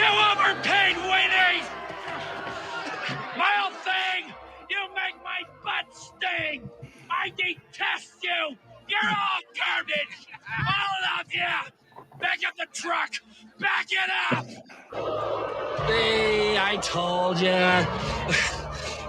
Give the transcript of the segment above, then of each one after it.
overpaid, Winnie! My old thing! You make my butt sting! I detest you! You're all garbage! All of you! Back up the truck! Back it up! See, I told you.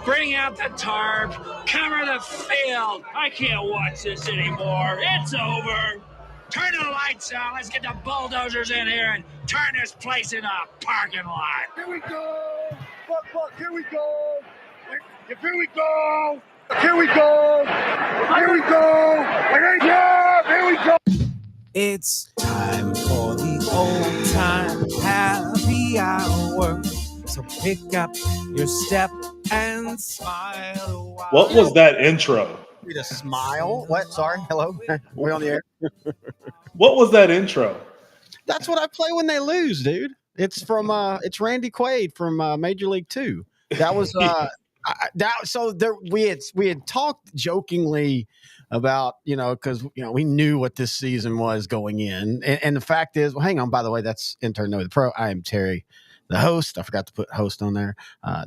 Bring out the tarp. Cover the field. I can't watch this anymore. It's over. Turn the lights out. Let's get the bulldozers in here and turn this place into a parking lot. Here we go. Fuck, here we go. Here we go. Here we go. Here we go. Yeah, here we go. It's time for the old time happy hour. So pick up your step and smile. What was that intro? To smile. What? Sorry. Hello. We on the air. What was that intro? That's what I play when they lose, dude. It's from it's Randy Quaid from Major League 2. That was we had talked jokingly about, because we knew what this season was going in. And the fact is, well, hang on, by the way, that's Intern Know the Pro. I am Terry, the host. I forgot to put host on there.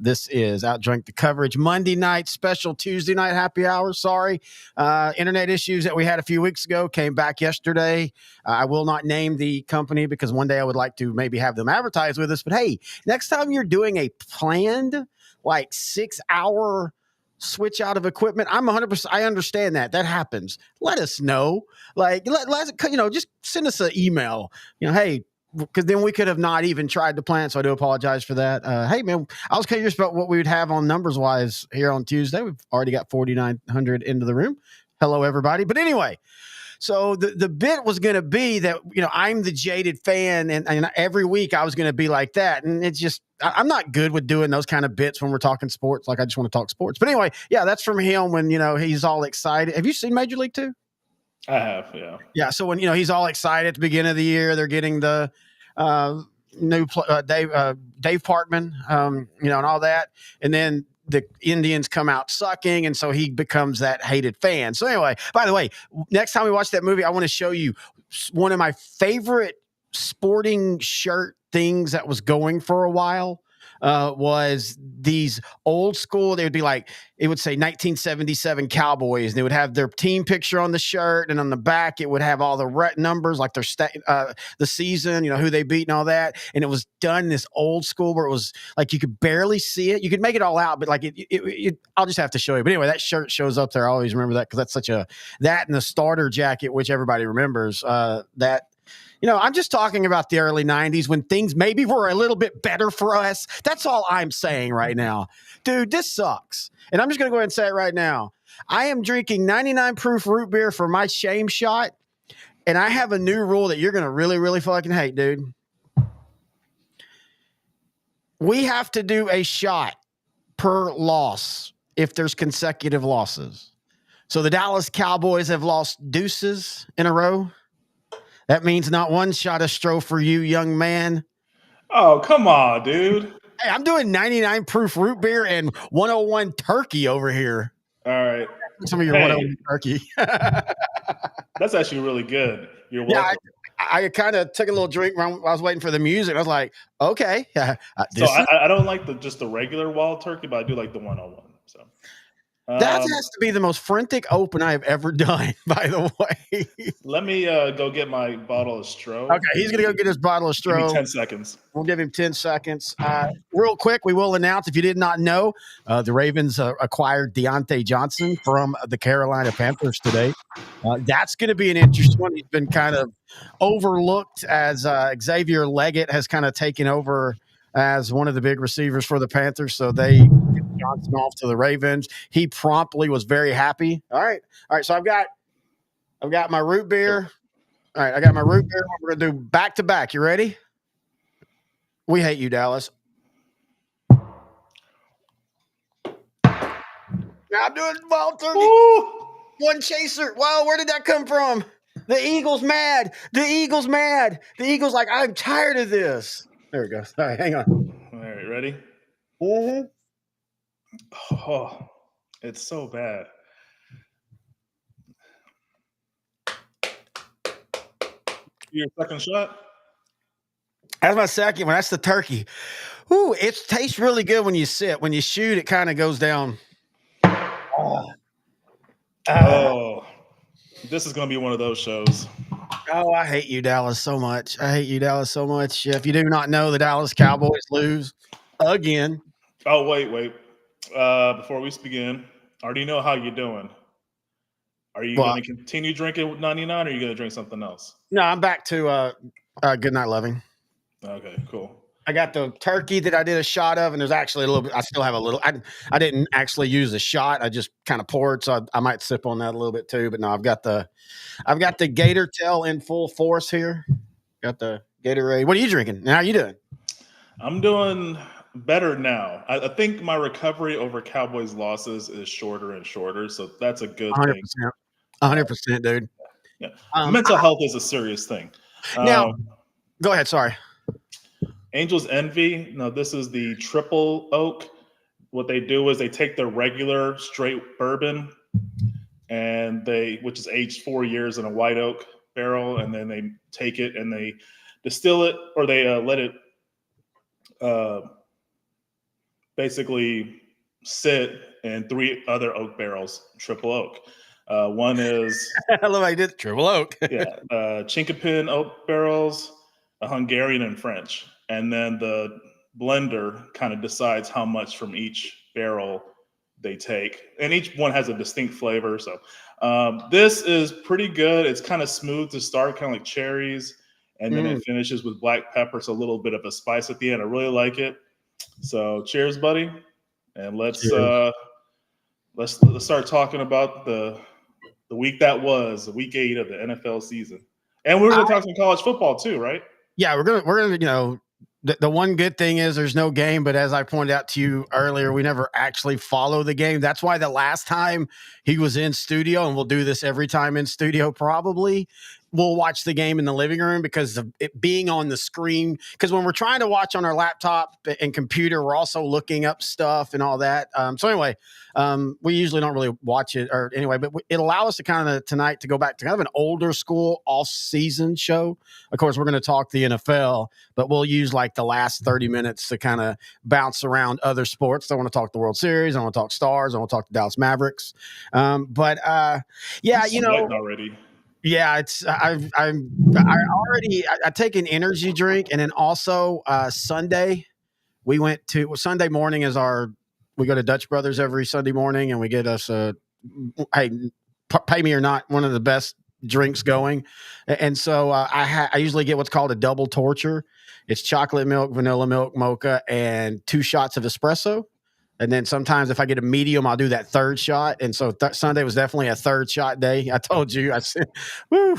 This is OutDrank The Coverage Monday night special, Tuesday night happy hour. Sorry. Internet issues that we had a few weeks ago came back yesterday. I will not name the company because one day I would like to maybe have them advertise with us. But hey, next time you're doing a planned 6-hour switch out of equipment, I'm 100%. I understand that happens. Let us know. Just send us an email. Hey, because then we could have not even tried to plan. So I do apologize for that. Hey, man, I was curious about what we would have on numbers wise here on Tuesday. We've already got 4,900 into the room. Hello, everybody. But anyway, so the bit was going to be that, I'm the jaded fan and every week I was going to be like that. And it's just, I'm not good with doing those kind of bits when we're talking sports. I just want to talk sports. But anyway, yeah, that's from him when, he's all excited. Have you seen Major League 2? I have, yeah. Yeah, so when, he's all excited at the beginning of the year, they're getting the new Dave Parkman, and all that. And then the Indians come out sucking, and so he becomes that hated fan. So anyway, by the way, next time we watch that movie, I want to show you one of my favorite sporting shirt things that was going for a while. Was these old school, they would be it would say 1977 Cowboys, and they would have their team picture on the shirt, and on the back it would have all the numbers, like their the season, who they beat and all that. And it was done this old school where it was you could barely see it. You could make it all out, but I'll just have to show you. But anyway, that shirt shows up there. I always remember that because that's that and the starter jacket, which everybody remembers, that. I'm just talking about the early 90s when things maybe were a little bit better for us. That's all I'm saying right now. Dude, this sucks. And I'm just going to go ahead and say it right now. I am drinking 99 proof root beer for my shame shot. And I have a new rule that you're going to really, really fucking hate, dude. We have to do a shot per loss if there's consecutive losses. So the Dallas Cowboys have lost deuces in a row. That means not one shot of Stro for you, young man. Oh, come on, dude. Hey, I'm doing 99 proof root beer and 101 turkey over here. All right. Some of your 101 turkey. That's actually really good. You're welcome. Yeah, I kind of took a little drink while I was waiting for the music. I was like, okay. I don't like just the regular wild turkey, but I do like the 101. So that has to be the most frantic open I have ever done, by the way. Let me go get my bottle of Stro. Okay, he's going to go get his bottle of Stro. Give me 10 seconds. We'll give him 10 seconds. Real quick, we will announce, if you did not know, the Ravens acquired Deontay Johnson from the Carolina Panthers today. That's going to be an interesting one. He's been kind of overlooked as Xavier Leggett has kind of taken over as one of the big receivers for the Panthers. So they get Johnson off to the Ravens. He promptly was very happy. All right. So I've got my root beer. All right. I got my root beer. We're going to do back to back. You ready? We hate you, Dallas. Now I'm doing wild turkey. Ooh. One chaser. Wow. Where did that come from? The Eagles mad. The Eagles like, I'm tired of this. There we go. All right, hang on. All right, ready? Mm-hmm. Oh, it's so bad. Your second shot? That's my second one. That's the turkey. Ooh, it tastes really good when you sit. When you shoot, it kind of goes down. Oh, this is going to be one of those shows. Oh, I hate you, Dallas, so much. I hate you, Dallas, so much. If you do not know, the Dallas Cowboys lose again. Oh, wait. Before we begin, I already know how you're doing. Are you Well, going to continue drinking with 99 or are you going to drink something else? no, I'm back to Good Night Loving. Okay, cool. I got the turkey that I did a shot of, and there's actually a little bit. I still have a little. I didn't actually use a shot. I just kind of poured, so I might sip on that a little bit too. But no, I've got the Gator Tail in full force here. Got the Gatorade. What are you drinking? How are you doing? I'm doing better now. I think my recovery over Cowboys losses is shorter and shorter, so that's a good 100%. thing. 100%, dude. Yeah, mental health is a serious thing. Now, go ahead. Sorry. Angel's Envy. No, this is the triple oak. What they do is they take their regular straight bourbon, and which is aged 4 years in a white oak barrel, and then they take it and they distill it, or they let it basically sit in 3 other oak barrels, triple oak. One is I love how you did triple oak. Chinkapin oak barrels, a Hungarian and French, and then the blender kind of decides how much from each barrel they take, and each one has a distinct flavor. So this is pretty good. It's kind of smooth to start, kind of like cherries, and then it finishes with black pepper, so a little bit of a spice at the end. I really like it. So cheers, buddy, and let's start talking about the week that was, week 8 of the NFL season, and we're going to talk some college football too, right? Yeah, we're gonna the one good thing is there's no game, but as I pointed out to you earlier, we never actually follow the game. That's why the last time he was in studio, and we'll do this every time in studio, probably we'll watch the game in the living room because of it being on the screen. Because when we're trying to watch on our laptop and computer, we're also looking up stuff and all that. So anyway, we usually don't really watch it or anyway, but it allow us to kind of tonight to go back to kind of an older school off-season show. Of course, we're going to talk the NFL, but we'll use like the last 30 minutes to kind of bounce around other sports. I want to talk the World Series. I want to talk Stars. I want to talk the Dallas Mavericks. Yeah, already. Yeah, I take an energy drink, and then also Sunday Sunday morning is we go to Dutch Brothers every Sunday morning, and we get us pay me or not, one of the best drinks going. And so I usually get what's called a double torture. It's chocolate milk, vanilla milk, mocha, and 2 shots of espresso. And then sometimes if I get a medium, I'll do that 3rd shot. And so Sunday was definitely a 3rd shot day. I told you, I said, woo,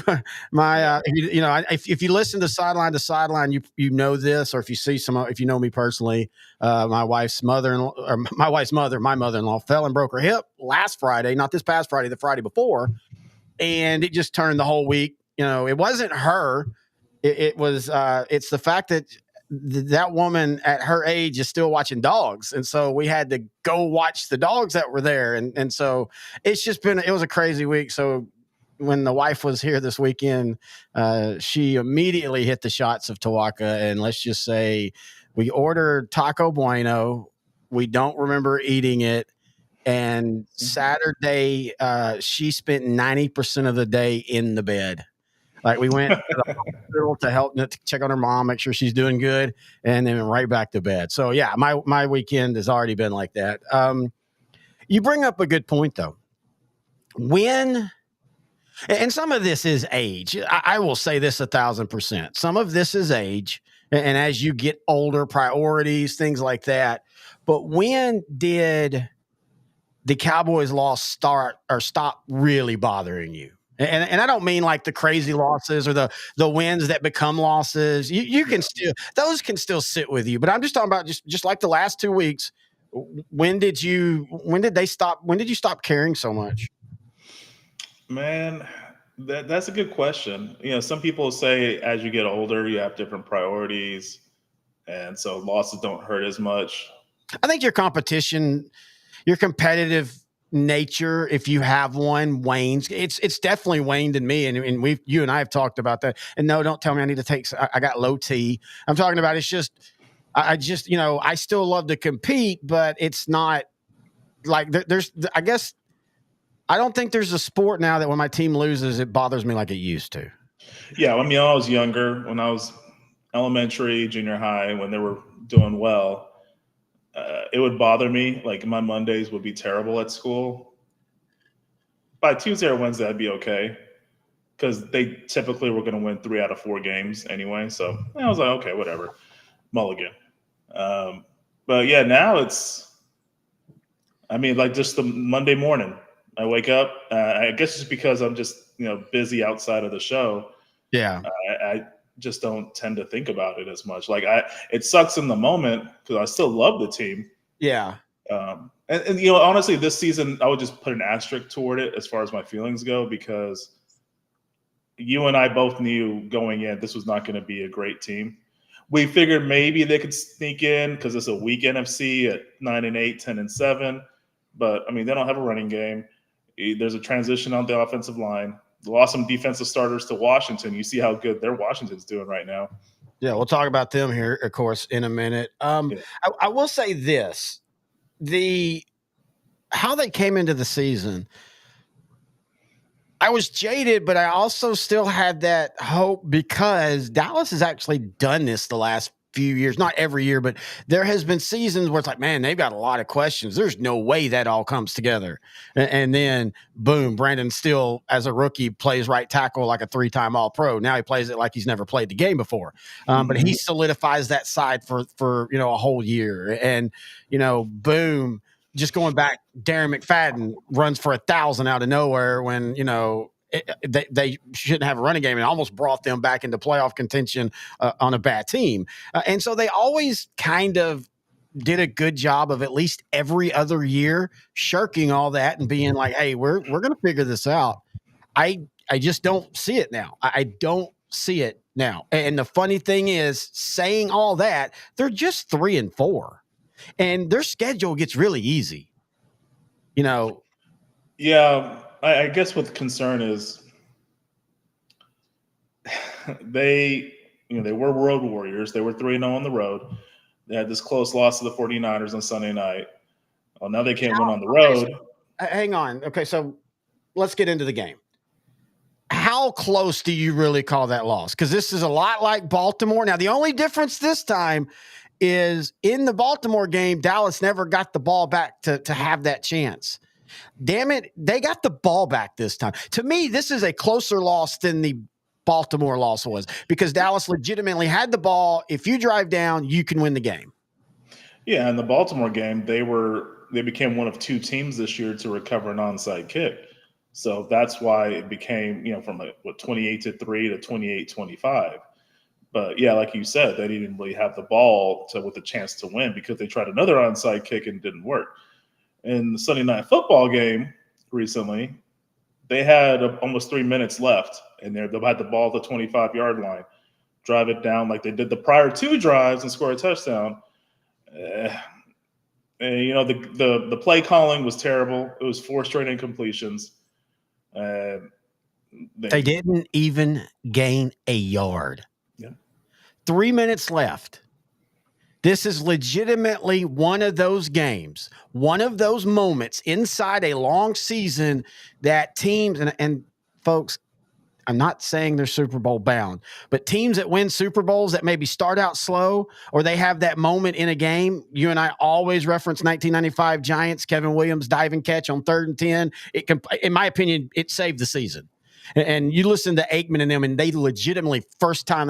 if you listen to Sideline, you know this, or if you see if you know me personally, my mother-in-law fell and broke her hip last Friday, not this past Friday, the Friday before. And it just turned the whole week. It wasn't her. It's the fact that that woman at her age is still watching dogs. And so we had to go watch the dogs that were there. And so it was a crazy week. So when the wife was here this weekend, she immediately hit the shots of Tawaka. And let's just say we ordered Taco Bueno. We don't remember eating it. And Saturday, she spent 90% of the day in the bed. Like we went to the hospital to check on her mom, make sure she's doing good, and then right back to bed. So yeah, my weekend has already been like that. You bring up a good point though. And some of this is age. I will say this 1,000%. Some of this is age, and as you get older, priorities, things like that. But when did the Cowboys loss stop really bothering you? And I don't mean like the crazy losses or the wins that become losses. You can those can still sit with you. But I'm just talking about just like the last 2 weeks. When did you stop caring so much? Man, that's a good question. Some people say as you get older, you have different priorities, and so losses don't hurt as much. I think your competitive nature, if you have one, wanes. It's definitely waned in me, and you and I have talked about that. And no, don't tell me I need to take. I got low T. I'm talking about it's just I just I still love to compete, but it's not like there's. I guess I don't think there's a sport now that when my team loses, it bothers me like it used to. Yeah, I mean, when I was younger, when I was elementary, junior high, when they were doing well, it would bother me. Like my Mondays would be terrible at school. By Tuesday or Wednesday, I'd be okay because they typically were going to win 3 out of 4 games anyway. So I was like, okay, whatever, mulligan. But yeah, now I mean, like just the Monday morning, I wake up. I guess it's because I'm just busy outside of the show. Yeah, I just don't tend to think about it as much. Like it sucks in the moment because I still love the team. yeah. And honestly, this season I would just put an asterisk toward it as far as my feelings go, because you and I both knew going in this was not going to be a great team. We figured maybe they could sneak in because it's a weak NFC at 9-8, 10-7. But I mean, they don't have a running game. There's a transition on the offensive line. They lost some defensive starters to Washington. You see how good their Washington's doing right now. Yeah, we'll talk about them here, of course, in a minute. I will say this: how they came into the season, I was jaded, but I also still had that hope because Dallas has actually done this the last few years, not every year, but there has been seasons where it's like, man, they've got a lot of questions. There's no way that all comes together. And then boom, Brandon Steele as a rookie plays right tackle like a 3-time All-Pro. Now he plays it like he's never played the game before. But he solidifies that side for a whole year. And boom, just going back, Darren McFadden runs for 1,000 out of nowhere when they shouldn't have a running game, and almost brought them back into playoff contention on a bad team. And so they always kind of did a good job of at least every other year shirking all that and being like, hey, we're going to figure this out. I just don't see it now. I don't see it now. And the funny thing is, saying all that, they're just 3-4 and their schedule gets really easy. Yeah. I guess what the concern is they were road warriors. They were 3-0 on the road. They had this close loss to the 49ers on Sunday night. Well, now they can't win on the road. Hang on. Okay, so let's get into the game. How close do you really call that loss? Because this is a lot like Baltimore. Now, the only difference this time is in the Baltimore game, Dallas never got the ball back to have that chance. Damn it, they got the ball back this time. To me, this is a closer loss than the Baltimore loss was because Dallas legitimately had the ball. If you drive down, you can win the game. Yeah, in the Baltimore game, they became one of 2 teams this year to recover an onside kick. So that's why it became, from 28-3 to 28-25. But yeah, like you said, they didn't really have the ball with a chance to win because they tried another onside kick and it didn't work. In the Sunday night football game recently, they had almost 3 minutes left, and they had the ball at the 25-yard line, drive it down like they did the prior 2 drives and score a touchdown. And, the play calling was terrible. It was 4 straight incompletions. They didn't even gain a yard. Yeah. 3 minutes left. This is legitimately one of those games, one of those moments inside a long season that teams, and folks, I'm not saying they're Super Bowl bound, but teams that win Super Bowls that maybe start out slow or they have that moment in a game. You and I always reference 1995 Giants, Kevin Williams diving catch on 3rd and 10. In my opinion, it saved the season. And you listen to Aikman and them, and they legitimately first time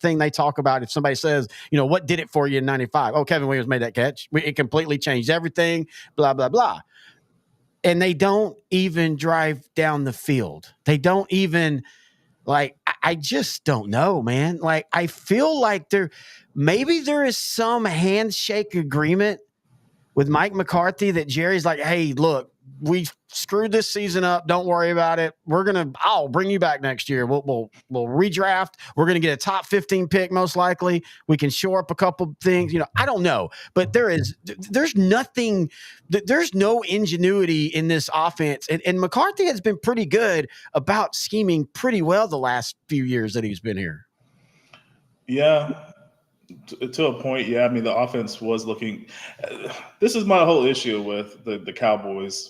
thing they talk about, if somebody says, what did it for you in 95? Oh, Kevin Williams made that catch. It completely changed everything, blah, blah, blah. And they don't even drive down the field. They don't even I just don't know, man. I feel like there is some handshake agreement with Mike McCarthy that Jerry's like, hey, look, we screwed this season up. Don't worry about it. I'll bring you back next year. We'll redraft. We're gonna get a top 15 pick most likely. We can shore up a couple things. I don't know, but there's nothing. There's no ingenuity in this offense, and McCarthy has been pretty good about scheming pretty well the last few years that he's been here. Yeah. To a point, yeah. I mean, the offense was looking. This is my whole issue with the Cowboys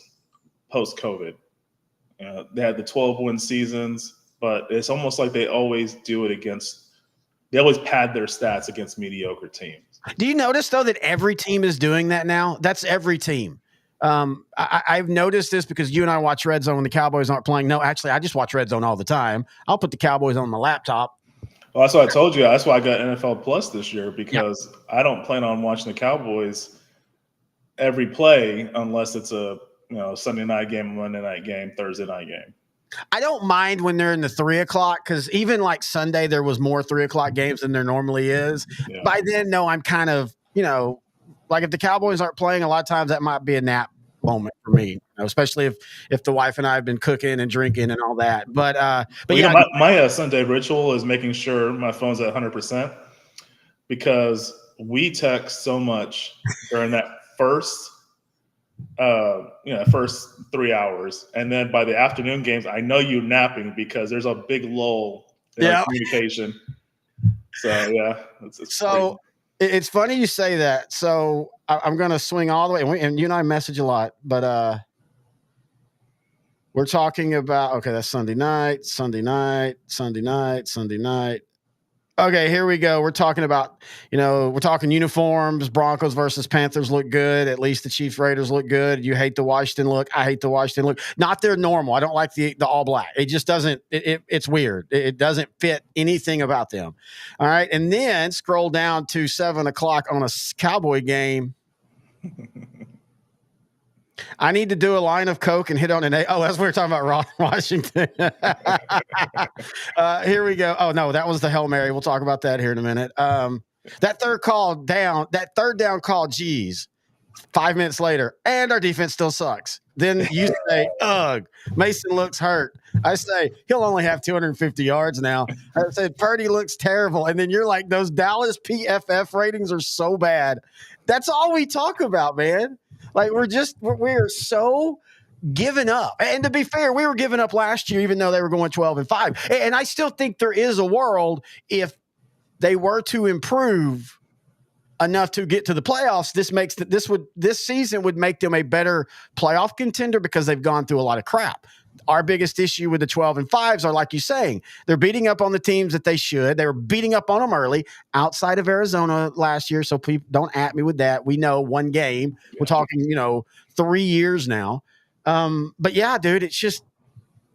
post-COVID. They had the 12-win seasons, but it's almost like they always do it against. They always pad their stats against mediocre teams. Do you notice though that every team is doing that now? That's every team. I've noticed this because you and I watch Red Zone when the Cowboys aren't playing. No, actually, I just watch Red Zone all the time. I'll put the Cowboys on my laptop. Well, that's what I told you. That's why I got NFL Plus this year, because I don't plan on watching the Cowboys every play unless it's a Sunday night game, Monday night game, Thursday night game. I don't mind when they're in the 3 o'clock, because even like Sunday, there was more 3 o'clock games than there normally is. Yeah. By then, no, I'm kind of, like if the Cowboys aren't playing, a lot of times that might be a nap moment for me, especially if the wife and I have been cooking and drinking and all that. But my Sunday ritual is making sure my phone's at 100%, because we text so much during that first 3 hours, and then by the afternoon games, I know you're napping because there's a big lull in our communication. So yeah, it's funny you say that. So I'm going to swing all the way, and you and I message a lot, but we're talking about, okay, that's Sunday night. Okay, here we go. We're talking about, we're talking uniforms. Broncos versus Panthers look good. At least the Chiefs Raiders look good. You hate the Washington look. I hate the Washington look. Not their normal. I don't like the all black. It just doesn't, it's weird. It doesn't fit anything about them. All right. And then scroll down to 7 o'clock on a Cowboy game. I need to do a line of Coke and hit on an A. Oh, that's what we're talking about, Washington. Here we go. Oh, no, that was the Hail Mary. We'll talk about that here in a minute. That third down call, geez, 5 minutes later, and our defense still sucks. Then you say, ugh, Mason looks hurt. I say, he'll only have 250 yards now. I said, Purdy looks terrible. And then you're like, those Dallas PFF ratings are so bad. That's all we talk about, man. Like, we're so given up. And to be fair, we were giving up last year, even though they were going 12-5. And I still think there is a world, if they were to improve enough to get to the playoffs, this season would make them a better playoff contender, because they've gone through a lot of crap. Our biggest issue with the 12-5s are, like you're saying, they're beating up on the teams that they should. They were beating up on them early, outside of Arizona last year. So people don't at me with that. We know one game. We're talking, 3 years now. But yeah, dude, it's just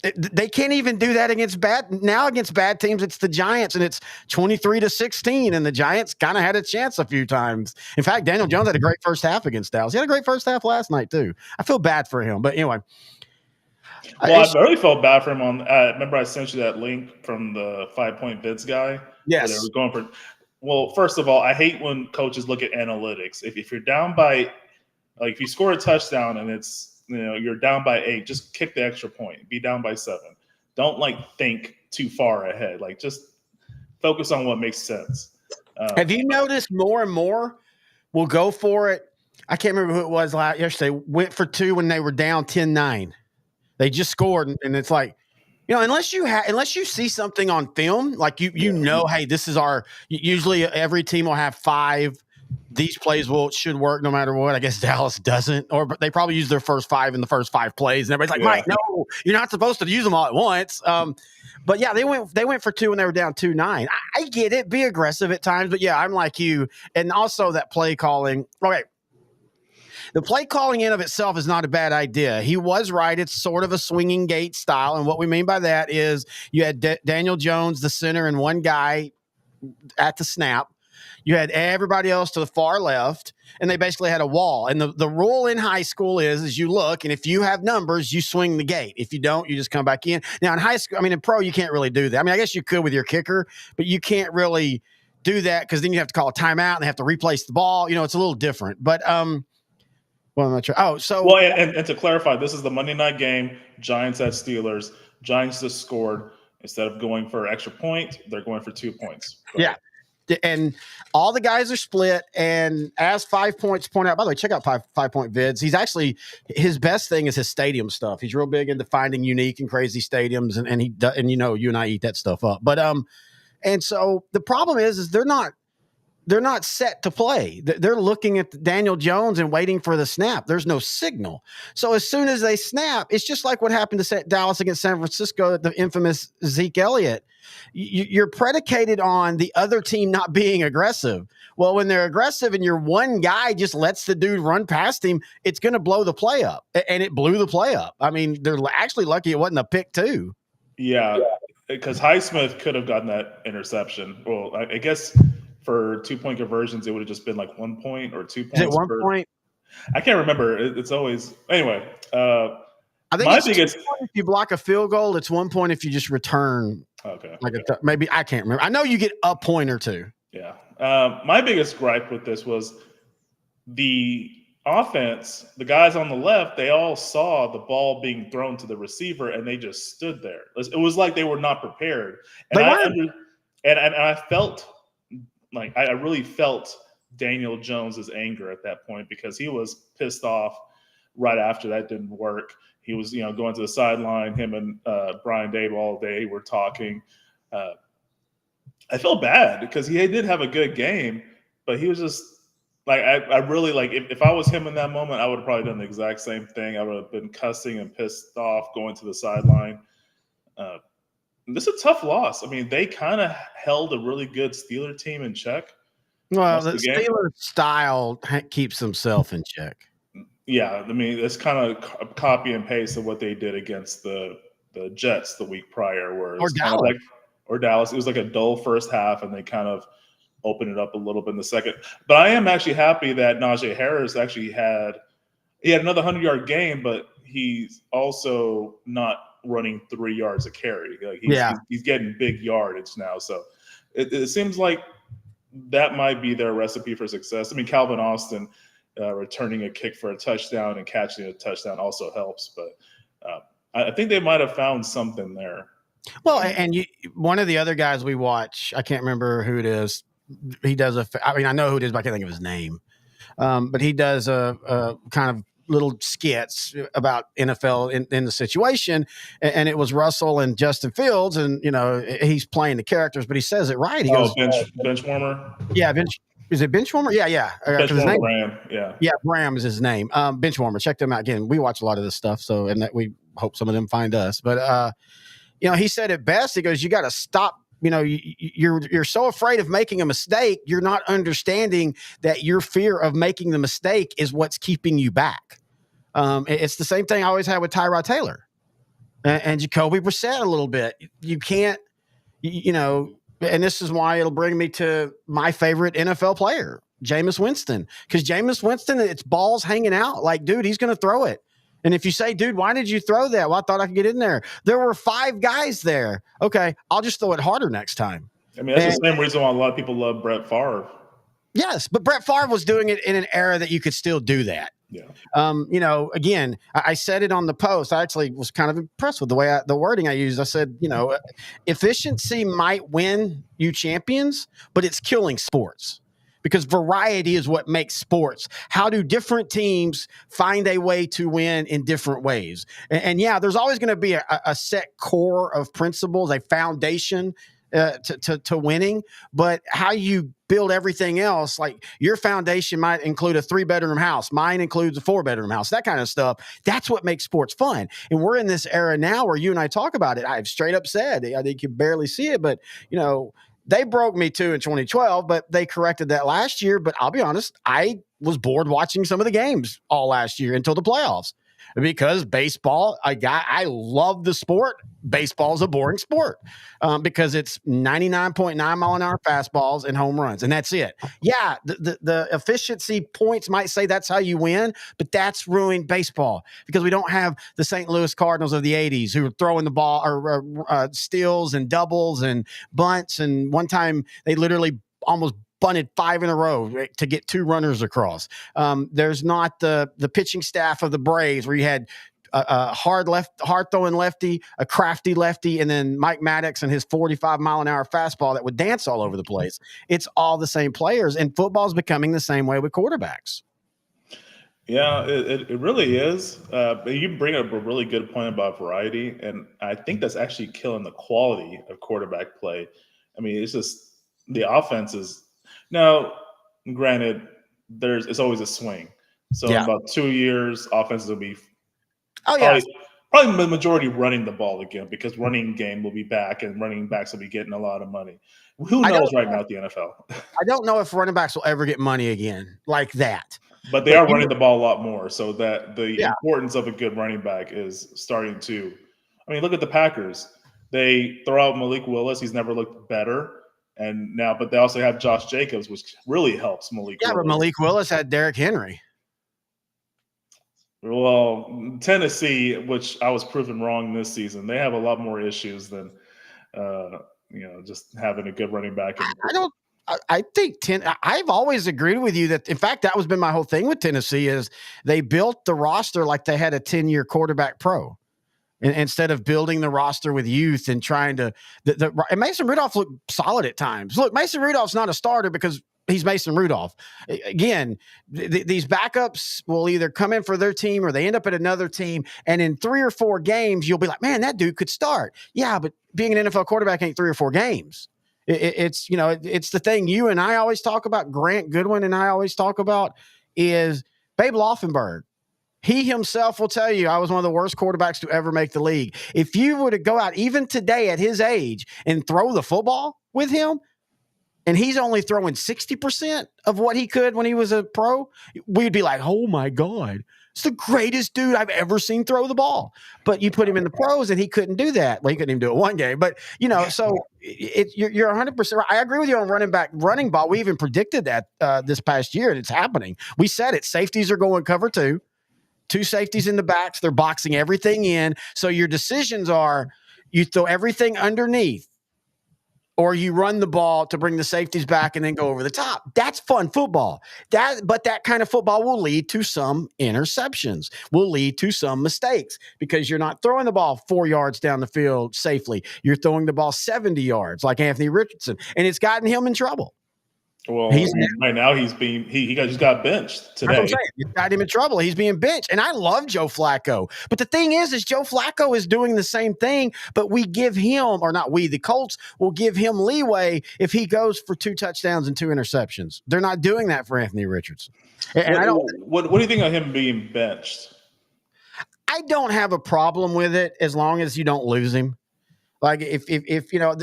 they can't even do that against bad teams. It's the Giants, and it's 23-16, and the Giants kind of had a chance a few times. In fact, Daniel Jones had a great first half against Dallas. He had a great first half last night too. I feel bad for him, but anyway. Well, I really felt bad for him remember I sent you that link from the 5-point bids guy? Yes. They were going for. Well, first of all, I hate when coaches look at analytics. If you're down by, if you score a touchdown and it's, you're down by 8, just kick the extra point. Be down by 7. Don't think too far ahead. Just focus on what makes sense. Have you noticed more and more will go for it? I can't remember who it was yesterday. Went for 2 when they were down 10-9. They just scored, and it's like, unless you see something on film, hey, this is our. Usually, every team will have 5. These plays should work no matter what. I guess Dallas doesn't, or they probably use their first 5 in the first 5 plays, and everybody's like, Mike, no, you're not supposed to use them all at once. But yeah, they went for 2 when they were down 2-9. I get it, be aggressive at times, but yeah, I'm like you, and also that play calling. Okay. The play calling in of itself is not a bad idea. He was right. It's sort of a swinging gate style. And what we mean by that is you had Daniel Jones, the center, and one guy at the snap. You had everybody else to the far left, and they basically had a wall. And the rule in high school is you look, and if you have numbers, you swing the gate. If you don't, you just come back in. Now, in high school, in pro, you can't really do that. I guess you could with your kicker, but you can't really do that, because then you have to call a timeout and they have to replace the ball. It's a little different. But Well, I'm not sure. Oh, so Well, and to clarify, this is the Monday night game. Giants at Steelers. Giants just scored. Instead of going for an extra point, they're going for 2 points. Go ahead. and all the guys are split. And as 5 points point out, by the way, check out 5 point vids. He's actually, his best thing is his stadium stuff. He's real big into finding unique and crazy stadiums, and you know, you and I eat that stuff up. But and so the problem is they're not set to play. They're looking at Daniel Jones and waiting for the snap. There's no signal. So as soon as they snap, it's just like what happened to Dallas against San Francisco, the infamous Zeke Elliott. You're predicated on the other team not being aggressive. Well, when they're aggressive and your one guy just lets the dude run past him, it's going to blow the play up. And it blew the play up. I mean, they're actually lucky it wasn't a pick too. Yeah, because Highsmith could have gotten that interception. Well, I guess for 2-point conversions, it would have just been like 1 point or 2 points. Is it 1 point? I can't remember. It's always anyway. I think it's biggest, 2 points if you block a field goal. It's 1 point if you just return. Okay. Maybe I can't remember. I know you get a point or two. Yeah. My biggest gripe with this was the offense. The guys on the left, they all saw the ball being thrown to the receiver, and they just stood there. It was like they were not prepared. And I felt like I really felt Daniel Jones's anger at that point because he was pissed off right after that didn't work. He was, going to the sideline. Him and Brian Dable all day were talking. I felt bad because he did have a good game, but he was just like, I really like, if I was him in that moment, I would have probably done the exact same thing. I would have been cussing and pissed off going to the sideline. This is a tough loss. I mean, they kind of held a really good Steeler team in check. Well, the Steeler style keeps himself in check. Yeah, I mean, it's kind of a copy and paste of what they did against the Jets the week prior, or Dallas. Dallas. It was like a dull first half, and they kind of opened it up a little bit in the second. But I am actually happy that Najee Harris actually had another 100-yard game, but he's also not running 3 yards a carry. Like he's getting big yardage now. So it seems like that might be their recipe for success. I mean, Calvin Austin returning a kick for a touchdown and catching a touchdown also helps. But I think they might have found something there. Well, and one of the other guys we watch, I can't remember who it is. He does I know who it is, but I can't think of his name. But he does a kind of little skits about NFL in the situation, and it was Russell and Justin Fields, and he's playing the characters, but he says it right. He goes, bench warmer. Yeah, is it bench warmer? Yeah. Bram. Yeah, Bram is his name. Bench warmer. Check them out. Again, we watch a lot of this stuff, and that we hope some of them find us. But he said it best. He goes, "You got to stop. You're so afraid of making a mistake. You're not understanding that your fear of making the mistake is what's keeping you back." It's the same thing I always had with Tyrod Taylor and Jacoby Brissett a little bit. You can't, and this is why it'll bring me to my favorite NFL player, Jameis Winston. Because Jameis Winston, it's balls hanging out. Like, dude, he's going to throw it. And if you say, dude, why did you throw that? Well, I thought I could get in there. There were 5 guys there. Okay, I'll just throw it harder next time. I mean, that's the same reason why a lot of people love Brett Favre. Yes, but Brett Favre was doing it in an era that you could still do that. Yeah. Again, I said it on the post. I actually was kind of impressed with the wording I used. I said, efficiency might win you champions, but it's killing sports. Because variety is what makes sports. How do different teams find a way to win in different ways? And there's always going to be a set core of principles, a foundation to winning. But how you build everything else, like your foundation might include a 3-bedroom house. Mine includes a 4-bedroom house, that kind of stuff. That's what makes sports fun. And we're in this era now where you and I talk about it. I've straight up said, I think you barely see it, but, they broke me too in 2012, but they corrected that last year. But I'll be honest, I was bored watching some of the games all last year until the playoffs because baseball, I love the sport. Baseball is a boring sport because it's 99.9 mile an hour fastballs and home runs, and that's it. Yeah, the efficiency points might say that's how you win, but that's ruined baseball because we don't have the St. Louis Cardinals of the 80s who were throwing the ball or steals and doubles and bunts, and one time they literally almost bunted 5 in a row to get 2 runners across. There's not the pitching staff of the Braves where you had a hard throwing lefty, a crafty lefty, and then Mike Maddox and his 45-mile-an-hour fastball that would dance all over the place. It's all the same players, and football is becoming the same way with quarterbacks. Yeah, it really is. But you bring up a really good point about variety, and I think that's actually killing the quality of quarterback play. I mean, it's just the offense is now. Granted, it's always a swing. So in about 2 years, offenses will be probably the majority running the ball again because running game will be back and running backs will be getting a lot of money. Who knows right now at the NFL? I don't know if running backs will ever get money again like that. But they are running the ball a lot more, so that the importance of a good running back is starting to. I mean, look at the Packers. They throw out Malik Willis; he's never looked better, and now, but they also have Josh Jacobs, which really helps Malik. Yeah, Willis. but Malik Willis had Derrick Henry. Well, Tennessee, which I was proven wrong this season, they have a lot more issues than just having a good running back. I think I've always agreed with you that, in fact, that was been my whole thing with Tennessee is they built the roster like they had a 10-year quarterback pro. Instead of building the roster with youth and trying to and Mason Rudolph looked solid at times. Look, Mason Rudolph's not a starter because he's Mason Rudolph. Again, these backups will either come in for their team or they end up at another team. And in 3 or 4 games, you'll be like, man, that dude could start. Yeah, but being an NFL quarterback ain't 3 or 4 games. It's the thing you and I always talk about, Grant Goodwin and I always talk about is Babe Laufenberg. He himself will tell you I was one of the worst quarterbacks to ever make the league. If you were to go out even today at his age and throw the football with him, and he's only throwing 60% of what he could when he was a pro, we'd be like, oh my God, it's the greatest dude I've ever seen throw the ball. But you put him in the pros and he couldn't do that. Well, he couldn't even do it one game. But, so you're 100% right. I agree with you on running ball. We even predicted that this past year, and it's happening. We said it. Safeties are going cover 2 safeties in the backs. They're boxing everything in. So your decisions are you throw everything underneath, or you run the ball to bring the safeties back and then go over the top. That's fun football. But that kind of football will lead to some interceptions, will lead to some mistakes because you're not throwing the ball 4 yards down the field safely. You're throwing the ball 70 yards like Anthony Richardson, and it's gotten him in trouble. Well, right now he just got benched today. That's what I'm saying. It's got him in trouble. He's being benched. And I love Joe Flacco. But the thing is Joe Flacco is doing the same thing, but we give him, or not we, the Colts will give him leeway if he goes for 2 touchdowns and 2 interceptions. They're not doing that for Anthony Richardson. And what do you think of him being benched? I don't have a problem with it as long as you don't lose him. Like if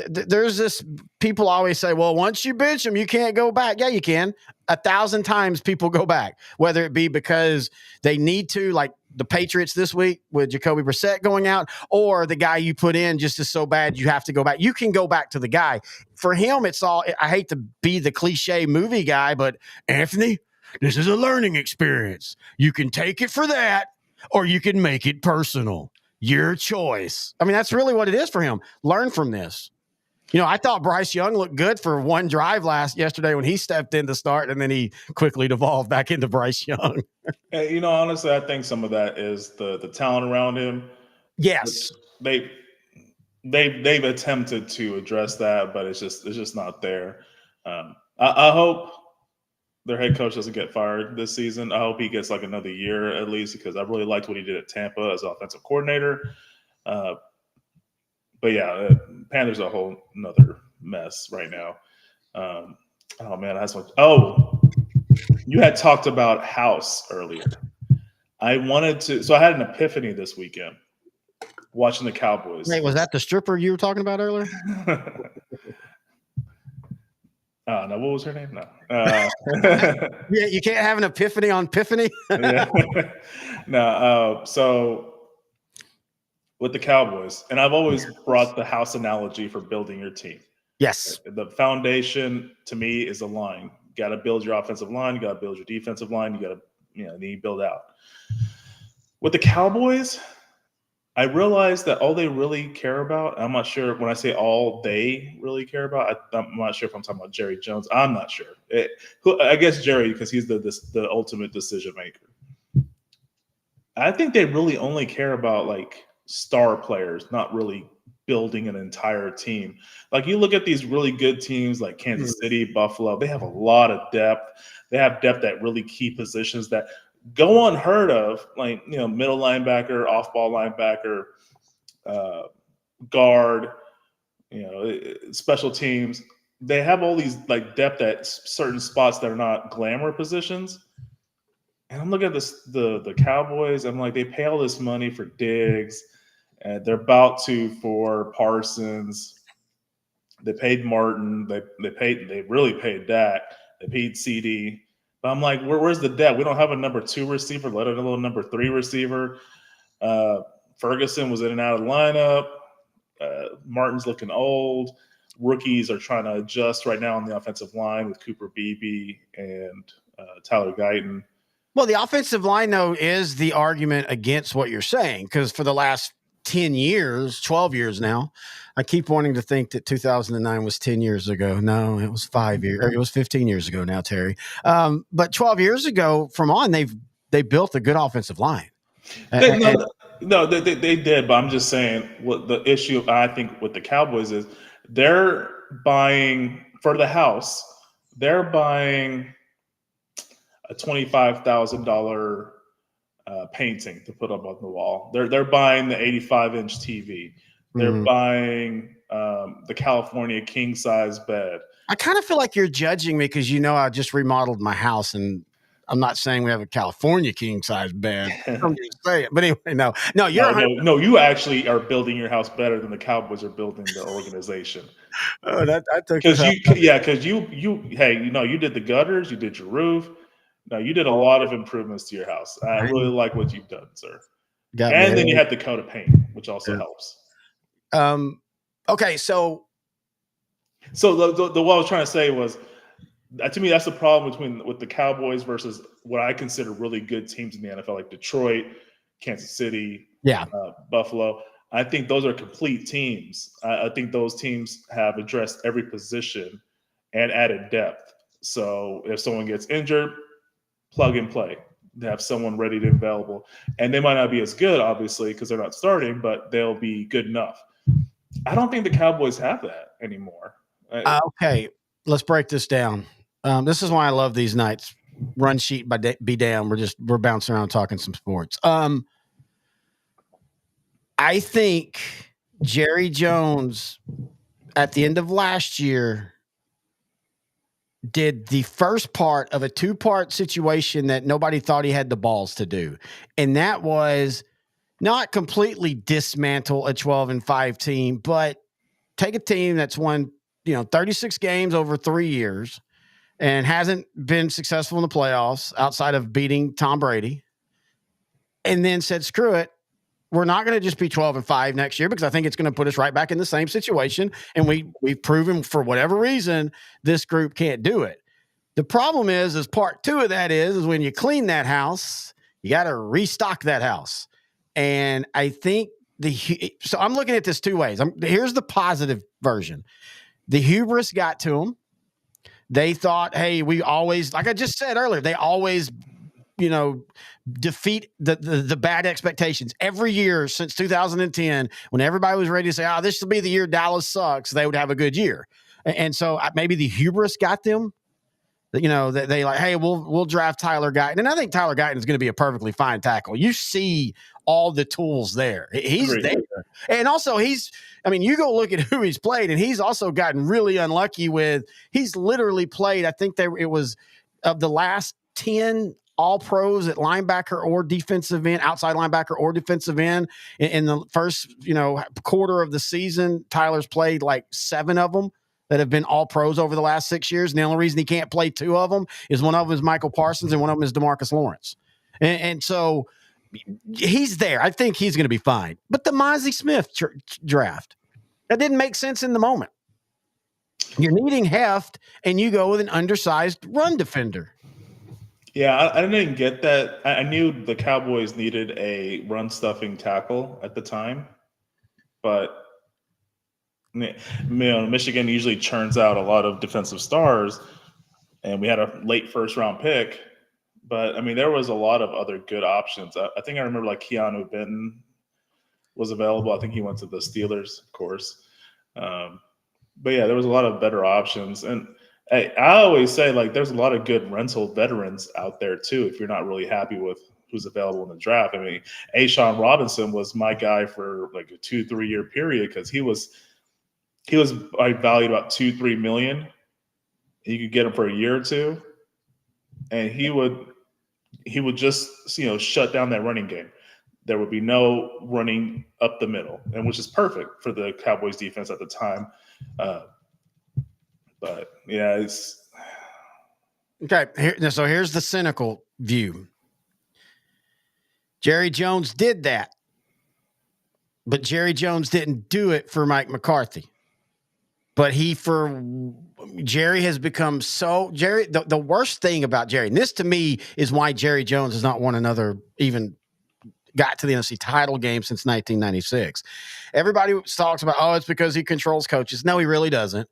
there's this, people always say, well, once you bench him, you can't go back. Yeah, you can. 1,000 times people go back, whether it be because they need to, like the Patriots this week with Jacoby Brissett going out, or the guy you put in just is so bad you have to go back. You can go back to the guy. For him, it's all, I hate to be the cliche movie guy, but Anthony, this is a learning experience. You can take it for that, or you can make it personal. Your choice. I mean, that's really what it is for him. Learn from this. I thought Bryce Young looked good for one drive yesterday when he stepped in to start, and then he quickly devolved back into Bryce Young. Honestly, I think some of that is the talent around him. Yes. They've attempted to address that, but it's just not there. I hope their head coach doesn't get fired this season. I hope he gets like another year at least, because I really liked what he did at Tampa as offensive coordinator. But yeah, Panthers are a whole nother mess right now. Oh man, that's what. Oh, you had talked about House earlier. I had an epiphany this weekend watching the Cowboys. Wait, was that the stripper you were talking about earlier? No, what was her name? No. Yeah, you can't have an epiphany on Epiphany. No. So with the Cowboys, and I've always brought the house analogy for building your team. Yes. The foundation to me is a line. You got to build your offensive line. You got to build your defensive line. You got to, then you build out. With the Cowboys, I realized that all they really care about, I'm not sure when I say all they really care about, I'm not sure if I'm talking about Jerry Jones. I'm not sure. I guess Jerry, because he's the ultimate decision maker. I think they really only care about like star players, not really building an entire team. Like you look at these really good teams like Kansas City, Buffalo, they have a lot of depth. They have depth at really key positions that go unheard of, like, you know, middle linebacker, off ball linebacker, guard, you know, special teams. They have all these like depth at certain spots that are not glamour positions. And I'm looking at the Cowboys. I'm like, they pay all this money for Diggs, and they're about to for Parsons. They paid Martin. They really paid Dak. They paid CD. But I'm like, where's the depth? We don't have a number 2 receiver, let alone a number 3 receiver. Ferguson was in and out of the lineup. Martin's looking old. Rookies are trying to adjust right now on the offensive line with Cooper Beebe and Tyler Guyton. Well, the offensive line, though, is the argument against what you're saying, because for the last 10 years, 12 years now, I keep wanting to think that 2009 was 10 years ago. No, it was 5 years. Or it was 15 years ago now, Terry. But 12 years ago from on, they built a good offensive line. They did, but I'm just saying what the issue I think with the Cowboys is they're buying for the house. They're buying a $25,000 painting to put up on the wall. They're buying the 85-inch TV. They're buying the California king size bed. I kind of feel like you're judging me because I just remodeled my house, and I'm not saying we have a California king size bed. I'm just saying, but anyway, no, you actually are building your house better than the Cowboys are building the organization. Oh, that took because you did the gutters, you did your roof. No, you did a lot of improvements to your house. I really like what you've done, sir. And then you had the coat of paint, which also helps. Okay, so the what I was trying to say was, to me, that's the problem with the Cowboys versus what I consider really good teams in the NFL, like Detroit, Kansas City, Buffalo. I think those are complete teams. I think those teams have addressed every position and added depth. So if someone gets injured, plug and play. They have someone ready to available. And they might not be as good, obviously, because they're not starting, but they'll be good enough. I don't think the Cowboys have that anymore. Okay, let's break this down. This is why I love these nights. Run sheet be damn. We're bouncing around talking some sports. I think Jerry Jones at the end of last year did the first part of a 2-part situation that nobody thought he had the balls to do. And that was not completely dismantle a 12-5 team, but take a team that's won, 36 games over 3 years and hasn't been successful in the playoffs outside of beating Tom Brady, and then said, screw it. We're not going to just be 12-5 next year because I think it's going to put us right back in the same situation. And we've proven for whatever reason, this group can't do it. The problem is part 2 of that is when you clean that house, you got to restock that house. And I think so I'm looking at this 2 ways. Here's the positive version. The hubris got to them. They thought, hey, we always, like I just said earlier, they always, defeat the bad expectations every year since 2010. When everybody was ready to say, this will be the year Dallas sucks, they would have a good year. And so maybe the hubris got them. They like, hey, we'll draft Tyler Guyton. And I think Tyler Guyton is going to be a perfectly fine tackle. You see all the tools there. He's there. And also you go look at who he's played, and he's also gotten really unlucky he's literally played, I think it was of the last 10 all pros at linebacker or defensive end, outside linebacker or defensive end. In the first, quarter of the season, Tyler's played like 7 of them that have been all pros over the last 6 years. And the only reason he can't play 2 of them is one of them is Michael Parsons and one of them is DeMarcus Lawrence. And so he's there. I think he's going to be fine. But the Mozzie Smith draft, that didn't make sense in the moment. You're needing heft, and you go with an undersized run defender. Yeah, I didn't get that. I knew the Cowboys needed a run stuffing tackle at the time, but Michigan usually churns out a lot of defensive stars, and we had a late first round pick. But I mean, there was a lot of other good options. I think I remember like Keanu Benton was available. I think he went to the Steelers, of course. Um, but yeah, there was a lot of better options. And I always say like there's a lot of good rental veterans out there too. If you're not really happy with who's available in the draft, I mean, Ashawn Robinson was my guy for like a 2-3 year period because he was like valued about 2-3 million. You could get him for a year or two, and he would just shut down that running game. There would be no running up the middle, and which is perfect for the Cowboys defense at the time. Uh, but yeah, it's Okay, so here's the cynical view. Jerry Jones did that, but Jerry Jones didn't do it for Mike McCarthy. But Jerry has become the worst thing about Jerry, and this to me is why Jerry Jones has not won another, even got to the NFC title game since 1996. Everybody talks about, it's because he controls coaches. No, he really doesn't.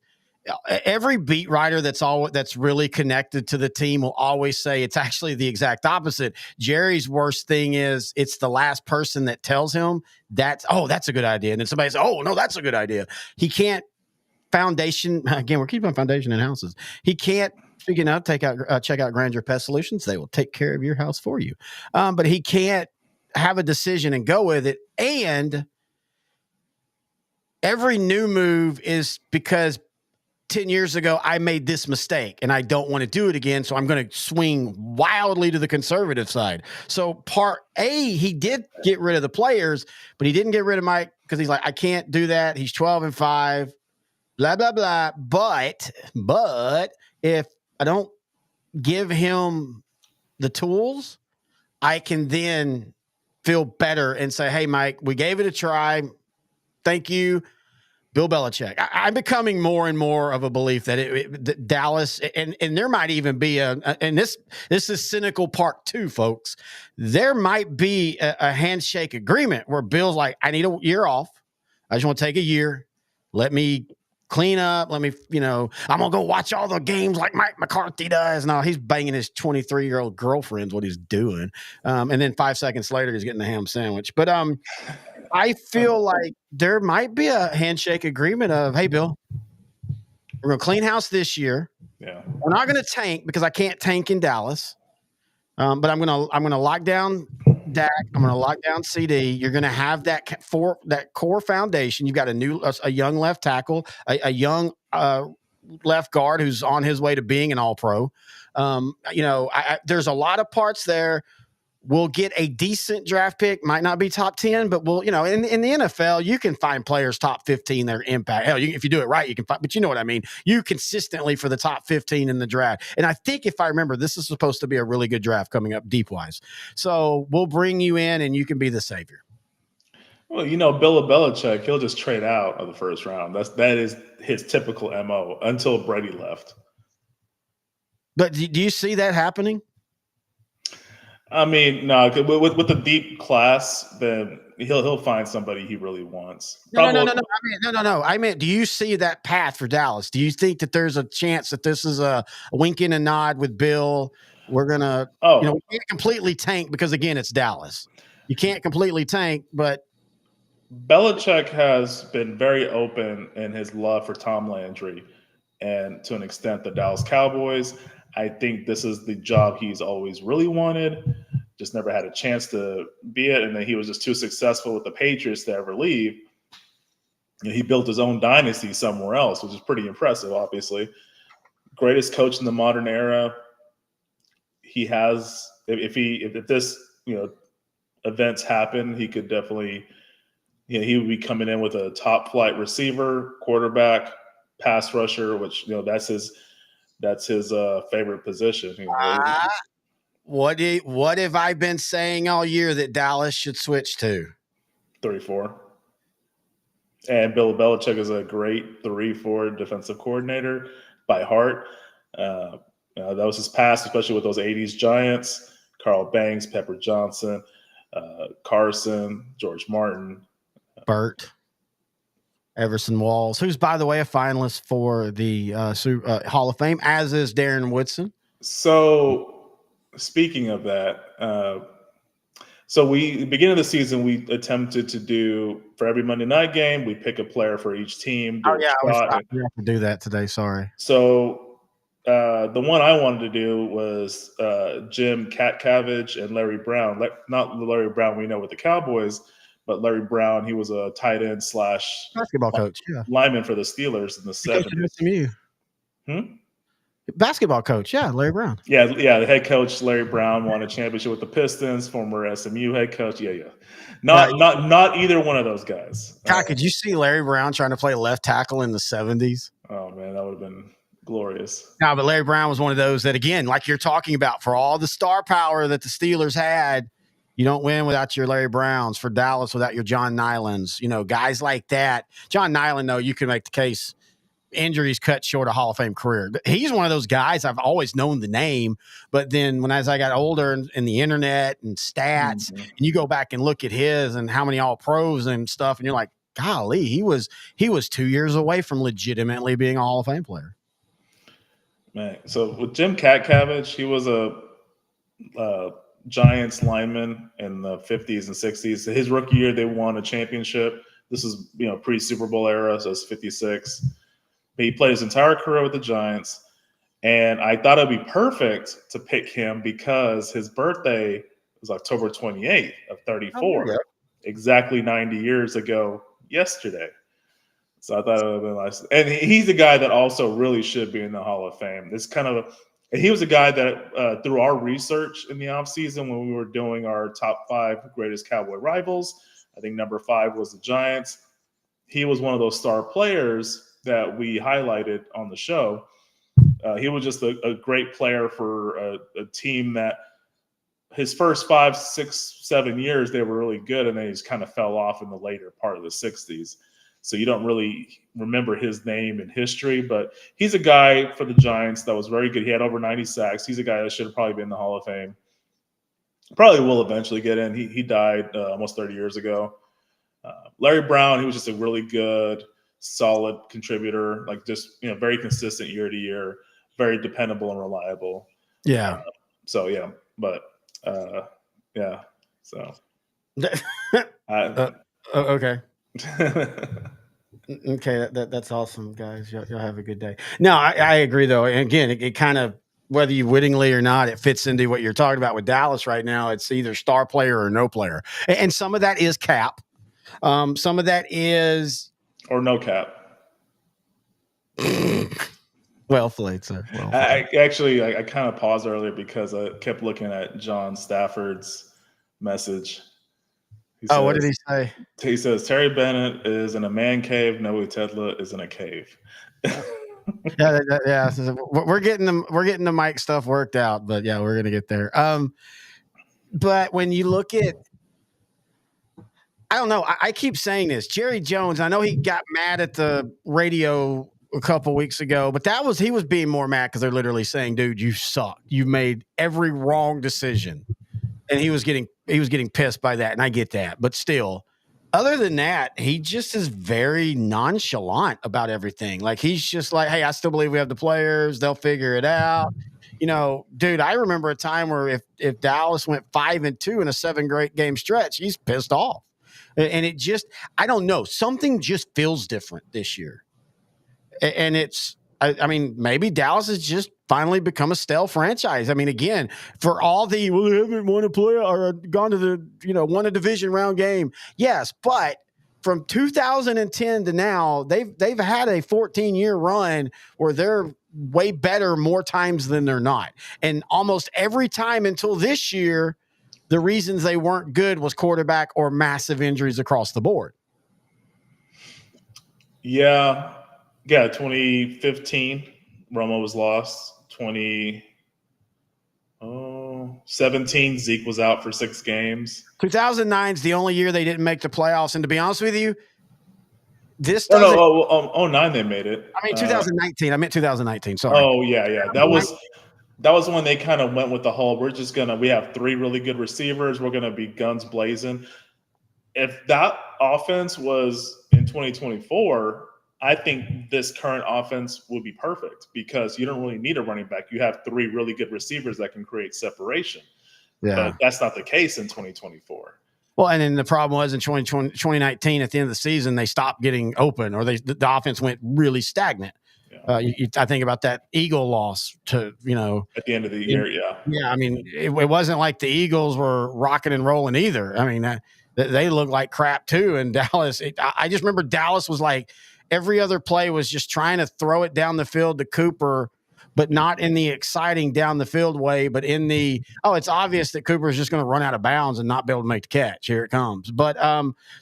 Every beat writer that's really connected to the team will always say it's actually the exact opposite. Jerry's worst thing is it's the last person that tells him that's a good idea. And then somebody says, oh, no, that's a good idea. He can't we're keeping foundation in houses. He can't, speaking of, check out Grandeur Pest Solutions. They will take care of your house for you. But he can't have a decision and go with it. And every new move is because 10 years ago, I made this mistake and I don't want to do it again. So I'm going to swing wildly to the conservative side. So part A, he did get rid of the players, but he didn't get rid of Mike because he's like, I can't do that. He's 12-5, blah, blah, blah. But if I don't give him the tools, I can then feel better and say, hey, Mike, we gave it a try. Thank you. Bill Belichick. I'm becoming more and more of a belief that Dallas, and there might even be and this is cynical part 2, folks. There might be a handshake agreement where Bill's like, I need a year off. I just want to take a year. Let me clean up. Let me, I'm going to go watch all the games like Mike McCarthy does. No, he's banging his 23-year-old girlfriend's what he's doing. And then 5 seconds later, he's getting a ham sandwich. But, I feel like there might be a handshake agreement of, hey, Bill, we're going to clean house this year. yeah. We're not going to tank because I can't tank in Dallas. But I'm going to lock down Dak. I'm going to lock down CD. You're going to have that core foundation. You've got a young left tackle, a young left guard who's on his way to being an all-pro. There's a lot of parts there. We'll get a decent draft pick, might not be top 10, but we'll, in the NFL, you can find players top 15 that are impact. Hell, if you do it right, you can find, but you know what I mean? You consistently for the top 15 in the draft. And I think if I remember, this is supposed to be a really good draft coming up deep wise. So we'll bring you in and you can be the savior. Well, Bill Belichick, he'll just trade out of the first round. That is his typical MO until Brady left. But do you see that happening? I mean, no, with the deep class, then he'll find somebody he really wants. No. I mean, do you see that path for Dallas? Do you think that there's a chance that this is a wink and a nod with Bill? We're gonna, we can't completely tank because again, it's Dallas. You can't completely tank, but Belichick has been very open in his love for Tom Landry, and to an extent, the Dallas Cowboys. I think this is the job he's always really wanted, just never had a chance to be it. And then he was just too successful with the Patriots to ever leave. He built his own dynasty somewhere else, which is pretty impressive, obviously. Greatest coach in the modern era. He has, if this, events happen, he could definitely, he would be coming in with a top flight receiver, quarterback, pass rusher, which, that's his favorite position. What have I been saying all year that Dallas should switch to? 3-4. And Bill Belichick is a great 3-4 defensive coordinator by heart. That was his past, especially with those 80s Giants. Carl Banks, Pepper Johnson, Carson, George Martin. Burt. Everson Walls, who's, by the way, a finalist for the Hall of Fame, as is Darren Woodson. So, speaking of that, beginning of the season, we attempted to do, for every Monday night game, we pick a player for each team. I have to do that today. Sorry. So, the one I wanted to do was Jim Catvage and Larry Brown. Not Larry Brown we know with the Cowboys, but Larry Brown. He was a tight end / basketball coach, lineman for the Steelers in the 70s. Basketball coach, Larry Brown. Yeah. The head coach Larry Brown won a championship with the Pistons. Former SMU head coach. Not either one of those guys. God, could you see Larry Brown trying to play left tackle in the 70s? Oh man, that would have been glorious. No, but Larry Brown was one of those that, again, like you're talking about, for all the star power that the Steelers had, you don't win without your Larry Browns. For Dallas, without your John Nylans. Guys like that. John Nyland, though, you can make the case. Injuries cut short a Hall of Fame career. He's one of those guys I've always known the name, but then as I got older and the internet and stats, and you go back and look at his and how many All Pros and stuff, and you're like, golly, he was 2 years away from legitimately being a Hall of Fame player. Man, so with Jim Catvage, he was a Giants lineman in the 50s and 60s. His rookie year, they won a championship. This is pre-Super Bowl era, so it's 56. But he played his entire career with the Giants, and I thought it'd be perfect to pick him because his birthday was October 28th of 34, exactly 90 years ago yesterday. So I thought it would have been nice. And he's a guy that also really should be in the Hall of Fame. He was a guy that through our research in the offseason when we were doing our top 5 greatest Cowboy rivals, I think number 5 was the Giants. He was one of those star players that we highlighted on the show. He was just a great player for a team that his first 5, 6, 7 years, they were really good, and then he just kind of fell off in the later part of the 60s. So you don't really remember his name in history, but he's a guy for the Giants that was very good. He had over 90 sacks. He's a guy that should have probably been in the Hall of Fame. Probably will eventually get in. He died almost 30 years ago. Larry Brown, he was just a really good, solid contributor, very consistent year to year, very dependable and reliable. Yeah. So. Okay. Okay, that's awesome, guys. Y'all have a good day. No, I agree, though. And again, it kind of, whether you wittingly or not, it fits into what you're talking about with Dallas right now. It's either star player or no player. And some of that is cap. Some of that is... Or no cap. Well played, sir. Well played. I kind of paused earlier because I kept looking at John Stafford's message. What did he say? He says, Terry Bennett is in a man cave. Noah Tedla is in a cave. Yeah. We're getting the mic stuff worked out, but yeah, we're going to get there. But when you look at, I don't know, I keep saying this, Jerry Jones, I know he got mad at the radio a couple weeks ago, but he was being more mad because they're literally saying, dude, you suck. You made every wrong decision. And he was getting pissed by that, and I get that. But still, other than that, he just is very nonchalant about everything. Like, he's just like, hey, I still believe we have the players. They'll figure it out. Dude, I remember a time where if Dallas went 5-2 in a 7-game stretch, he's pissed off. And it just, I don't know, something just feels different this year. And it's, I mean, maybe Dallas has just finally become a stale franchise. I mean, again, for all they haven't won a play or gone to won a division round game. Yes, but from 2010 to now, they've had a 14-year run where they're way better more times than they're not. And almost every time until this year, the reasons they weren't good was quarterback or massive injuries across the board. Yeah. 2015, Romo was lost. 2017, Zeke was out for 6 games. 2009 is the only year they didn't make the playoffs. And to be honest with you, this doesn't... 09 they made it. I mean, 2019. I meant 2019. Sorry. Oh, yeah. That was that was when they kind of went with the whole, we have 3 really good receivers. We're going to be guns blazing. If that offense was in 2024, I think this current offense would be perfect because you don't really need a running back. You have 3 really good receivers that can create separation. Yeah. But that's not the case in 2024. Well, and then the problem was in 2019, at the end of the season, they stopped getting open, or the offense went really stagnant. Yeah. I think about that Eagle loss to, at the end of the year. Yeah. Yeah. I mean, it wasn't like the Eagles were rocking and rolling either. I mean, they looked like crap too. And Dallas, I just remember Dallas was like, every other play was just trying to throw it down the field to Cooper, but not in the exciting down the field way, but in the, it's obvious that Cooper is just going to run out of bounds and not be able to make the catch. Here it comes. But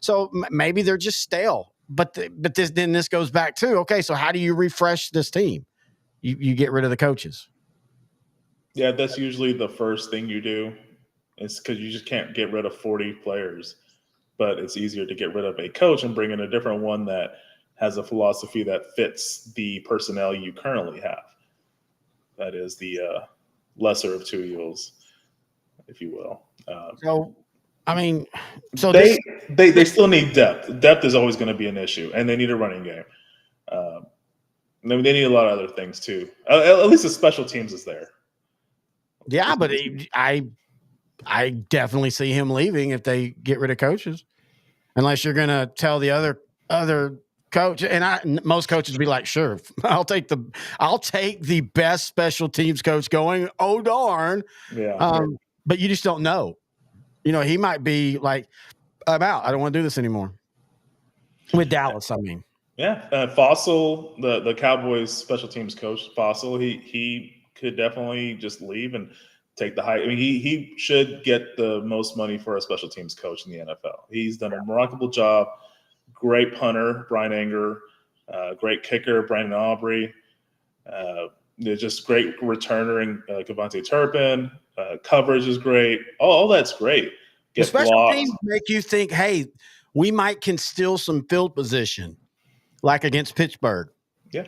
so maybe they're just stale. But this goes back to, okay, so how do you refresh this team? You get rid of the coaches. Yeah, that's usually the first thing you do. It's because you just can't get rid of 40 players. But it's easier to get rid of a coach and bring in a different one that has a philosophy that fits the personnel you currently have. That is the lesser of 2 evils, if you will. They still need depth. Depth is always going to be an issue, and they need a running game. They need a lot of other things too. At least the special teams is there. Yeah, but I definitely see him leaving if they get rid of coaches, unless you're going to tell the other coach. And most coaches would be like, sure, I'll take the best special teams coach going. Oh darn. Yeah. But you just don't know. He might be like, I'm out. I don't want to do this anymore. With Dallas, I mean. Yeah. Fossil, the Cowboys special teams coach, Fossil, he could definitely just leave and take the high. I mean, he should get the most money for a special teams coach in the NFL. He's done a remarkable job. Great punter, Brian Anger. Great kicker, Brandon Aubrey. They're just great returner in Kavonte Turpin. Coverage is great. All that's great. The special teams make you think, hey, we might can steal some field position, like against Pittsburgh. Yeah.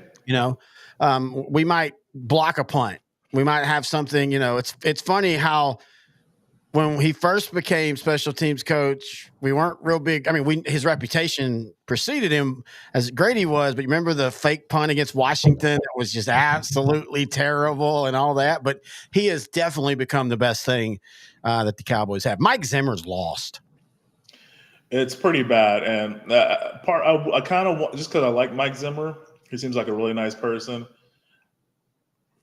We might block a punt. We might have something, it's funny how when he first became special teams coach, we weren't real big. I mean, his reputation preceded him as great he was, but you remember the fake punt against Washington? It was just absolutely terrible and all that. But he has definitely become the best thing that the Cowboys have. Mike Zimmer's lost. It's pretty bad. And I kind of, just because I like Mike Zimmer, he seems like a really nice person.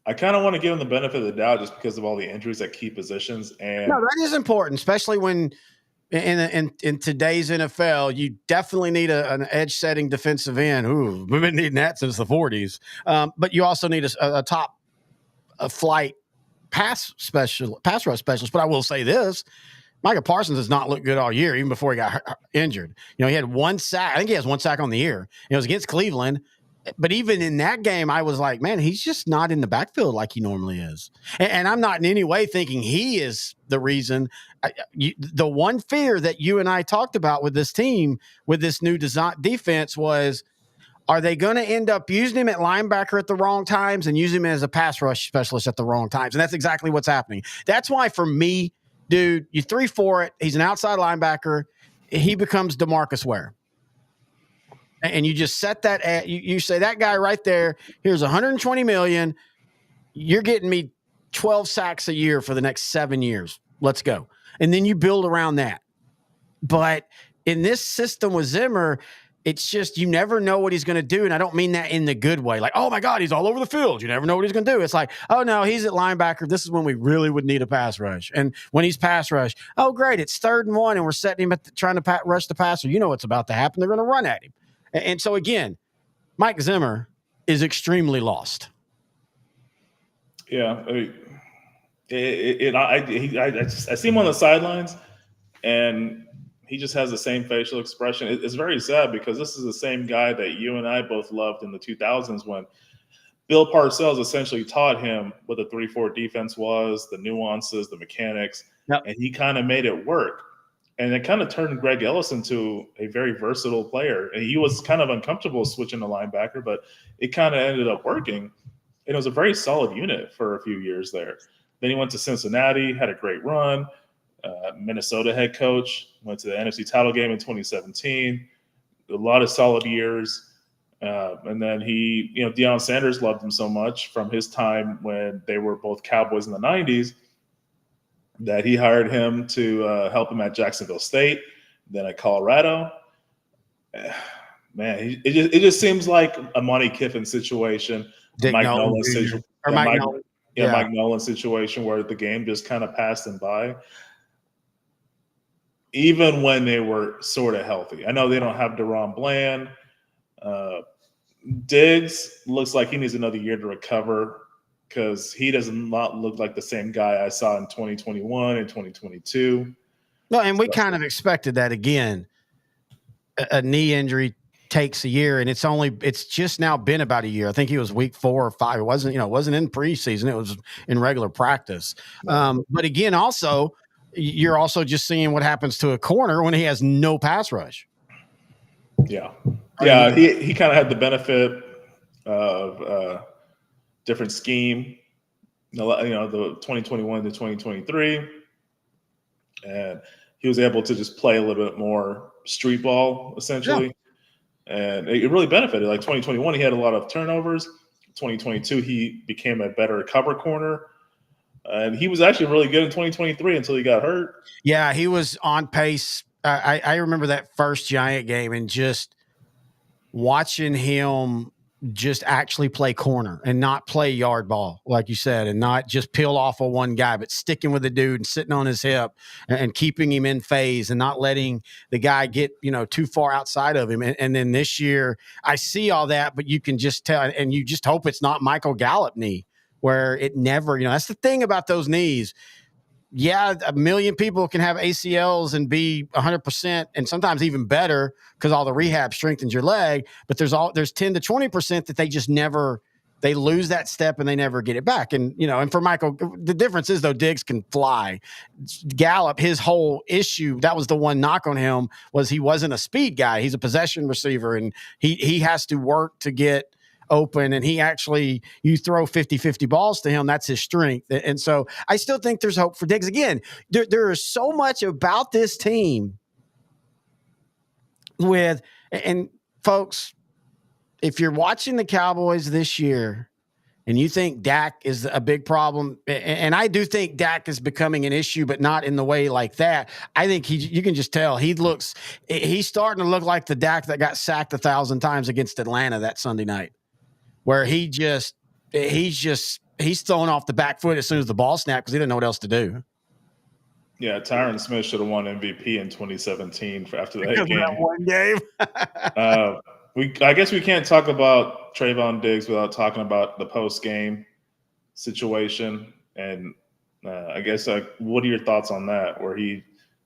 I kind of want to give him the benefit of the doubt just because of all the injuries at key positions. And no, that is important, especially when in today's NFL, you definitely need an edge-setting defensive end. Ooh, we've been needing that since the 40s. But you also need a top flight pass rush specialist. But I will say this. Micah Parsons has not looked good all year, even before he got injured. He had 1 sack. I think he has 1 sack on the year. It was against Cleveland. But even in that game, I was like, man, he's just not in the backfield like he normally is. And I'm not in any way thinking he is the reason. The one fear that you and I talked about with this team, with this new defense was, are they going to end up using him at linebacker at the wrong times and using him as a pass rush specialist at the wrong times? And that's exactly what's happening. That's why for me, dude, you 3-4 it. He's an outside linebacker. He becomes DeMarcus Ware. And you just set that at, you say that guy right there, here's $120 million. You're getting me 12 sacks a year for the next 7 years. Let's go. And then you build around that. But in this system with Zimmer, it's just, you never know what he's going to do. And I don't mean that in the good way. Like, oh my God, he's all over the field. You never know what he's going to do. It's like, oh no, he's at linebacker. This is when we really would need a pass rush. And when he's pass rush, oh great, it's 3rd and 1 and we're setting him at trying to rush the passer. You know what's about to happen. They're going to run at him. And so again, Mike Zimmer is extremely lost. Yeah, I see him on the sidelines, and he just has the same facial expression. It's very sad because this is the same guy that you and I both loved in the 2000s when Bill Parcells essentially taught him what the 3-4 defense was, the nuances, the mechanics, and he kind of made it work. And it kind of turned Greg Ellis into a very versatile player. And he was kind of uncomfortable switching to linebacker, but it kind of ended up working. And it was a very solid unit for a few years there. Then he went to Cincinnati, had a great run. Minnesota head coach, went to the NFC title game in 2017. A lot of solid years. And then Deion Sanders loved him so much from his time when they were both Cowboys in the 90s that he hired him to help him at Jacksonville State, then at Colorado. Man, it just seems like a Monty Kiffin situation, Mike Nolan situation, Mike Nolan situation where the game just kind of passed him by. Even when they were sort of healthy. I know they don't have DeRon Bland. Diggs looks like he needs another year to recover because he does not look like the same guy I saw in 2021 and 2022. No, and we kind of expected that again. A knee injury takes a year, and it's just now been about a year. I think he was week 4 or 5. It wasn't in preseason. It was in regular practice. But again, also, you're also just seeing what happens to a corner when he has no pass rush. Yeah. Yeah, he kind of had the benefit of different scheme, the 2021 to 2023. And he was able to just play a little bit more street ball, essentially. Yeah. And it really benefited. Like 2021, he had a lot of turnovers. 2022, he became a better cover corner. And he was actually really good in 2023 until he got hurt. Yeah, he was on pace. I remember that first Giant game and just watching him just actually play corner and not play yard ball, like you said, and not just peel off of one guy, but sticking with the dude and sitting on his hip and keeping him in phase and not letting the guy get, too far outside of him. And then this year I see all that, but you can just tell, and you just hope it's not Michael Gallup knee where it never, that's the thing about those knees. Yeah, a million people can have ACLs and be 100% and sometimes even better because all the rehab strengthens your leg. But there's 10 to 20% that they just never, they lose that step and they never get it back. And, and for Michael, the difference is though, Diggs can fly. Gallup, his whole issue, that was the one knock on him was he wasn't a speed guy. He's a possession receiver and he has to work to get open, and you throw 50-50 balls to him. That's his strength. And so I still think there's hope for Diggs. Again, there is so much about this team and folks, if you're watching the Cowboys this year and you think Dak is a big problem, and I do think Dak is becoming an issue, but not in the way like that. I think you can just tell he's starting to look like the Dak that got sacked 1,000 times against Atlanta that Sunday night, where he's thrown off the back foot as soon as the ball snapped because he didn't know what else to do. Yeah, Tyron Smith should have won MVP in 2017 after that game. That one game. I guess we can't talk about Trayvon Diggs without talking about the post-game situation. And I guess, what are your thoughts on that? Where he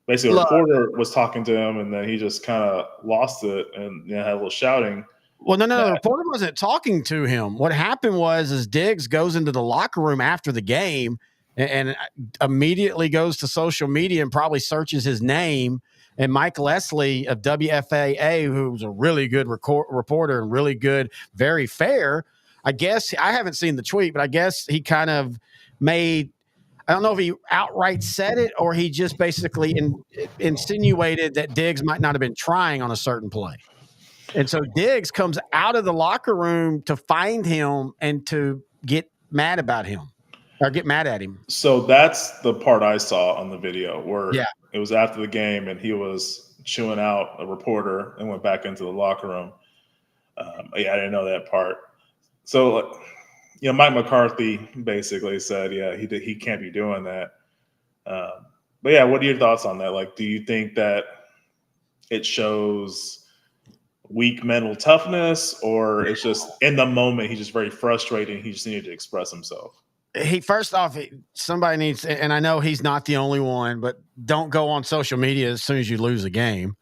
basically, a reporter was talking to him, and then he just kind of lost it and had a little shouting. Well, no, the reporter wasn't talking to him. What happened was Diggs goes into the locker room after the game and immediately goes to social media and probably searches his name. And Mike Leslie of WFAA, who's a really good reporter and really good, very fair, I guess, I haven't seen the tweet, but I guess he kind of I don't know if he outright said it or he just basically insinuated that Diggs might not have been trying on a certain play. And so Diggs comes out of the locker room to find him and to get mad about him or get mad at him. So that's the part I saw on the video where it was after the game and he was chewing out a reporter and went back into the locker room. I didn't know that part. So, Mike McCarthy basically said, he can't be doing that. But what are your thoughts on that? Like, do you think that it shows weak mental toughness, or it's just in the moment he's just very frustrated, he just needed to express himself? First off, somebody needs, and I know he's not the only one, but don't go on social media as soon as you lose a game.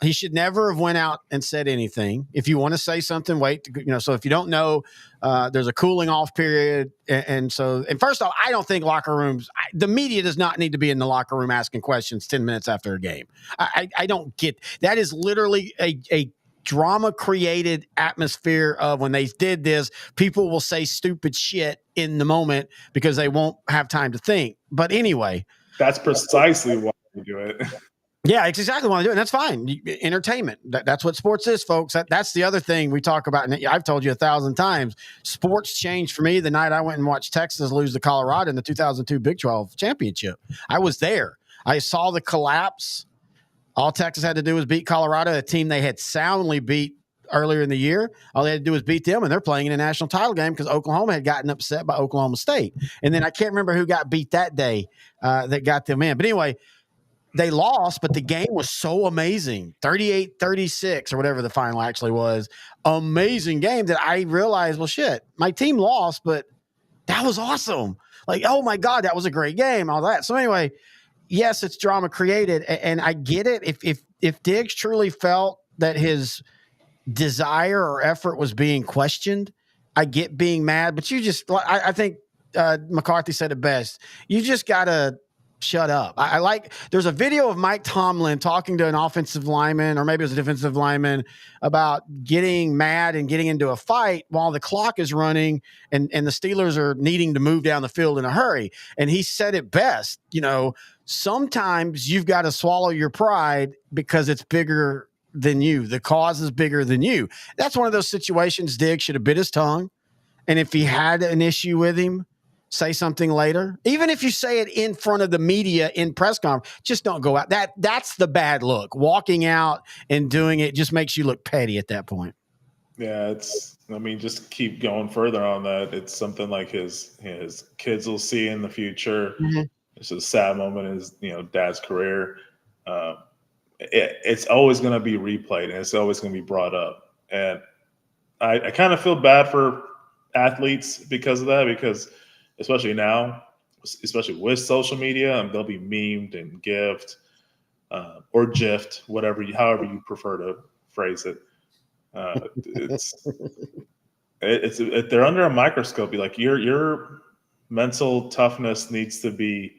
He should never have went out and said anything. If you want to say something, wait. So if you don't know, there's a cooling off period, and first off, I don't think locker rooms. The media does not need to be in the locker room asking questions 10 minutes after a game. I don't get that. Is literally a drama created atmosphere of when they did this, people will say stupid shit in the moment because they won't have time to think. But anyway, that's precisely why we do it. yeah, it's exactly what I do, and that's fine. Entertainment. That's what sports is, folks. That's the other thing we talk about. And I've told you 1,000 times. Sports changed for me the night I went and watched Texas lose to Colorado in the 2002 Big 12 championship. I was there. I saw the collapse. All Texas had to do was beat Colorado, a team they had soundly beat earlier in the year. All they had to do was beat them, and they're playing in a national title game because Oklahoma had gotten upset by Oklahoma State. And then I can't remember who got beat that day that got them in. But anyway, they lost, but the game was so amazing. 38-36 or whatever the final actually was. Amazing game that I realized, well, shit, my team lost, but that was awesome. Like, oh my God, that was a great game, all that. So anyway, yes, it's drama created, and I get it. If Diggs truly felt that his desire or effort was being questioned, I get being mad, but I think McCarthy said it best. You just got to shut up. There's a video of Mike Tomlin talking to an offensive lineman, or maybe it was a defensive lineman, about getting mad and getting into a fight while the clock is running and the Steelers are needing to move down the field in a hurry. And he said it best, sometimes you've got to swallow your pride because it's bigger than you. The cause is bigger than you. That's one of those situations. Diggs should have bit his tongue. And if he had an issue with him, say something later. Even if you say it in front of the media in press conference, just don't go out. That's the bad look. Walking out and doing it just makes you look petty at that point. Yeah, just keep going further on that. It's something like his kids will see in the future. Mm-hmm. It's a sad moment in his dad's career. It's always going to be replayed, and it's always going to be brought up. And I kind of feel bad for athletes because of that, because especially now, especially with social media, they'll be memed and gifted or gifed, however you prefer to phrase it. They're under a microscope. Like your mental toughness needs to be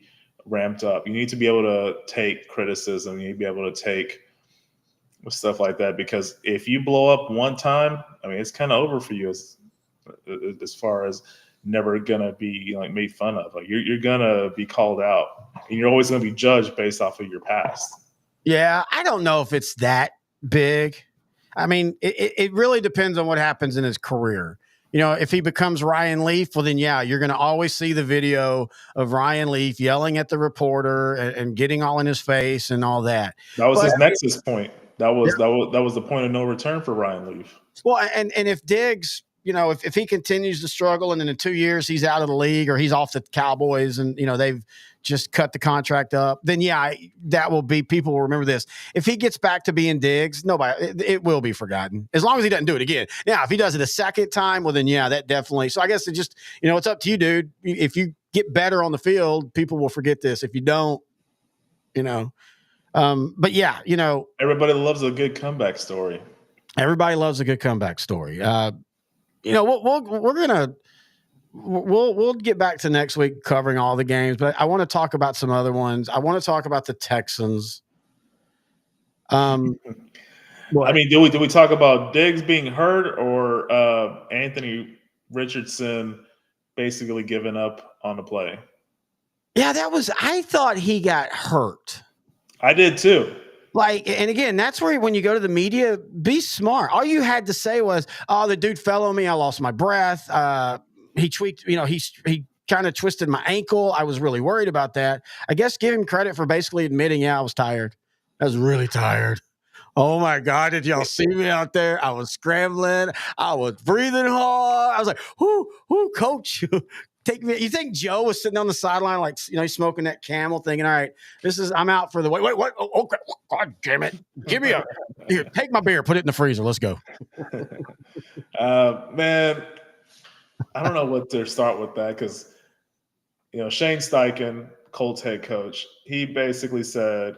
ramped up. You need to be able to take criticism. You need to be able to take stuff like that, because if you blow up one time, it's kind of over for you as far as never gonna be made fun of. You're gonna be called out, and you're always gonna be judged based off of your past. Yeah, I don't know if it's that big. It really depends on what happens in his career. If he becomes Ryan Leaf, well, then yeah, you're going to always see the video of Ryan Leaf yelling at the reporter and getting all in his face and all that. That was his nexus point. That was the point of no return for Ryan Leaf. Well, and if Diggs, if he continues to struggle and then in 2 years he's out of the league or he's off the Cowboys and, they've just cut the contract up, then yeah, that will be, people will remember this. If he gets back to being Diggs, it will be forgotten as long as he doesn't do it again. Now, if he does it a second time, well, then yeah, that definitely. So I guess it just, it's up to you, dude. If you get better on the field, people will forget this. If you don't, but yeah, everybody loves a good comeback story. Everybody loves a good comeback story. We'll get back to next week covering all the games, but I want to talk about some other ones. I want to talk about the Texans. Do we talk about Diggs being hurt or Anthony Richardson basically giving up on the play? Yeah, I thought he got hurt. I did too. And again, that's where when you go to the media, be smart. All you had to say was, "Oh, the dude fell on me. I lost my breath. He tweaked. He kind of twisted my ankle. I was really worried about that." I guess give him credit for basically admitting, "Yeah, I was tired. I was really tired. Oh my God, did y'all see me out there? I was scrambling. I was breathing hard. I was like, whoo, coach." Take me. You think Joe was sitting on the sideline, he's smoking that Camel, thinking, "All right, I'm out for the wait, what? Oh, okay, God damn it! Give me here. Take my beer, put it in the freezer. Let's go." Man, I don't know what to start with that because, Shane Steichen, Colts head coach, he basically said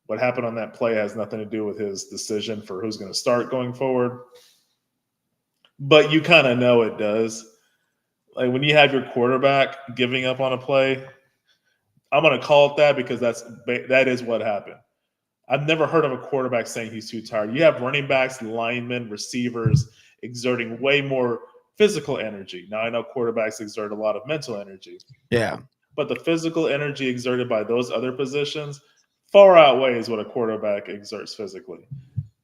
what happened on that play has nothing to do with his decision for who's going to start going forward. But you kind of know it does. When you have your quarterback giving up on a play, I'm going to call it that because that is what happened. I've never heard of a quarterback saying he's too tired. You have running backs, linemen, receivers exerting way more physical energy. Now, I know quarterbacks exert a lot of mental energy. Yeah. But the physical energy exerted by those other positions far outweighs what a quarterback exerts physically.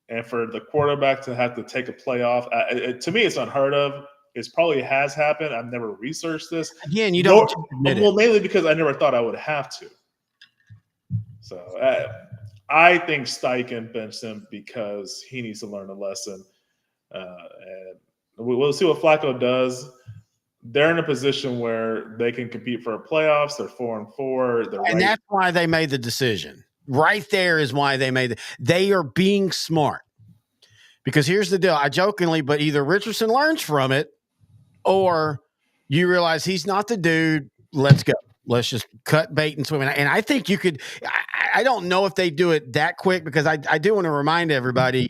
And for the quarterback to have to take a playoff, to me, it's unheard of. It probably has happened. I've never researched this. Again, you don't admit it. Well, mainly because I never thought I would have to. So I think Steichen benched him because he needs to learn a lesson. And we'll see what Flacco does. They're in a position where they can compete for playoffs. They're 4-4. And that's why they made the decision. Right there is why they made it. They are being smart. Because here's the deal. I jokingly, but either Richardson learns from it or you realize he's not the dude. Let's go. Let's just cut bait and swim. And I think you could – I don't know if they do it that quick because I do want to remind everybody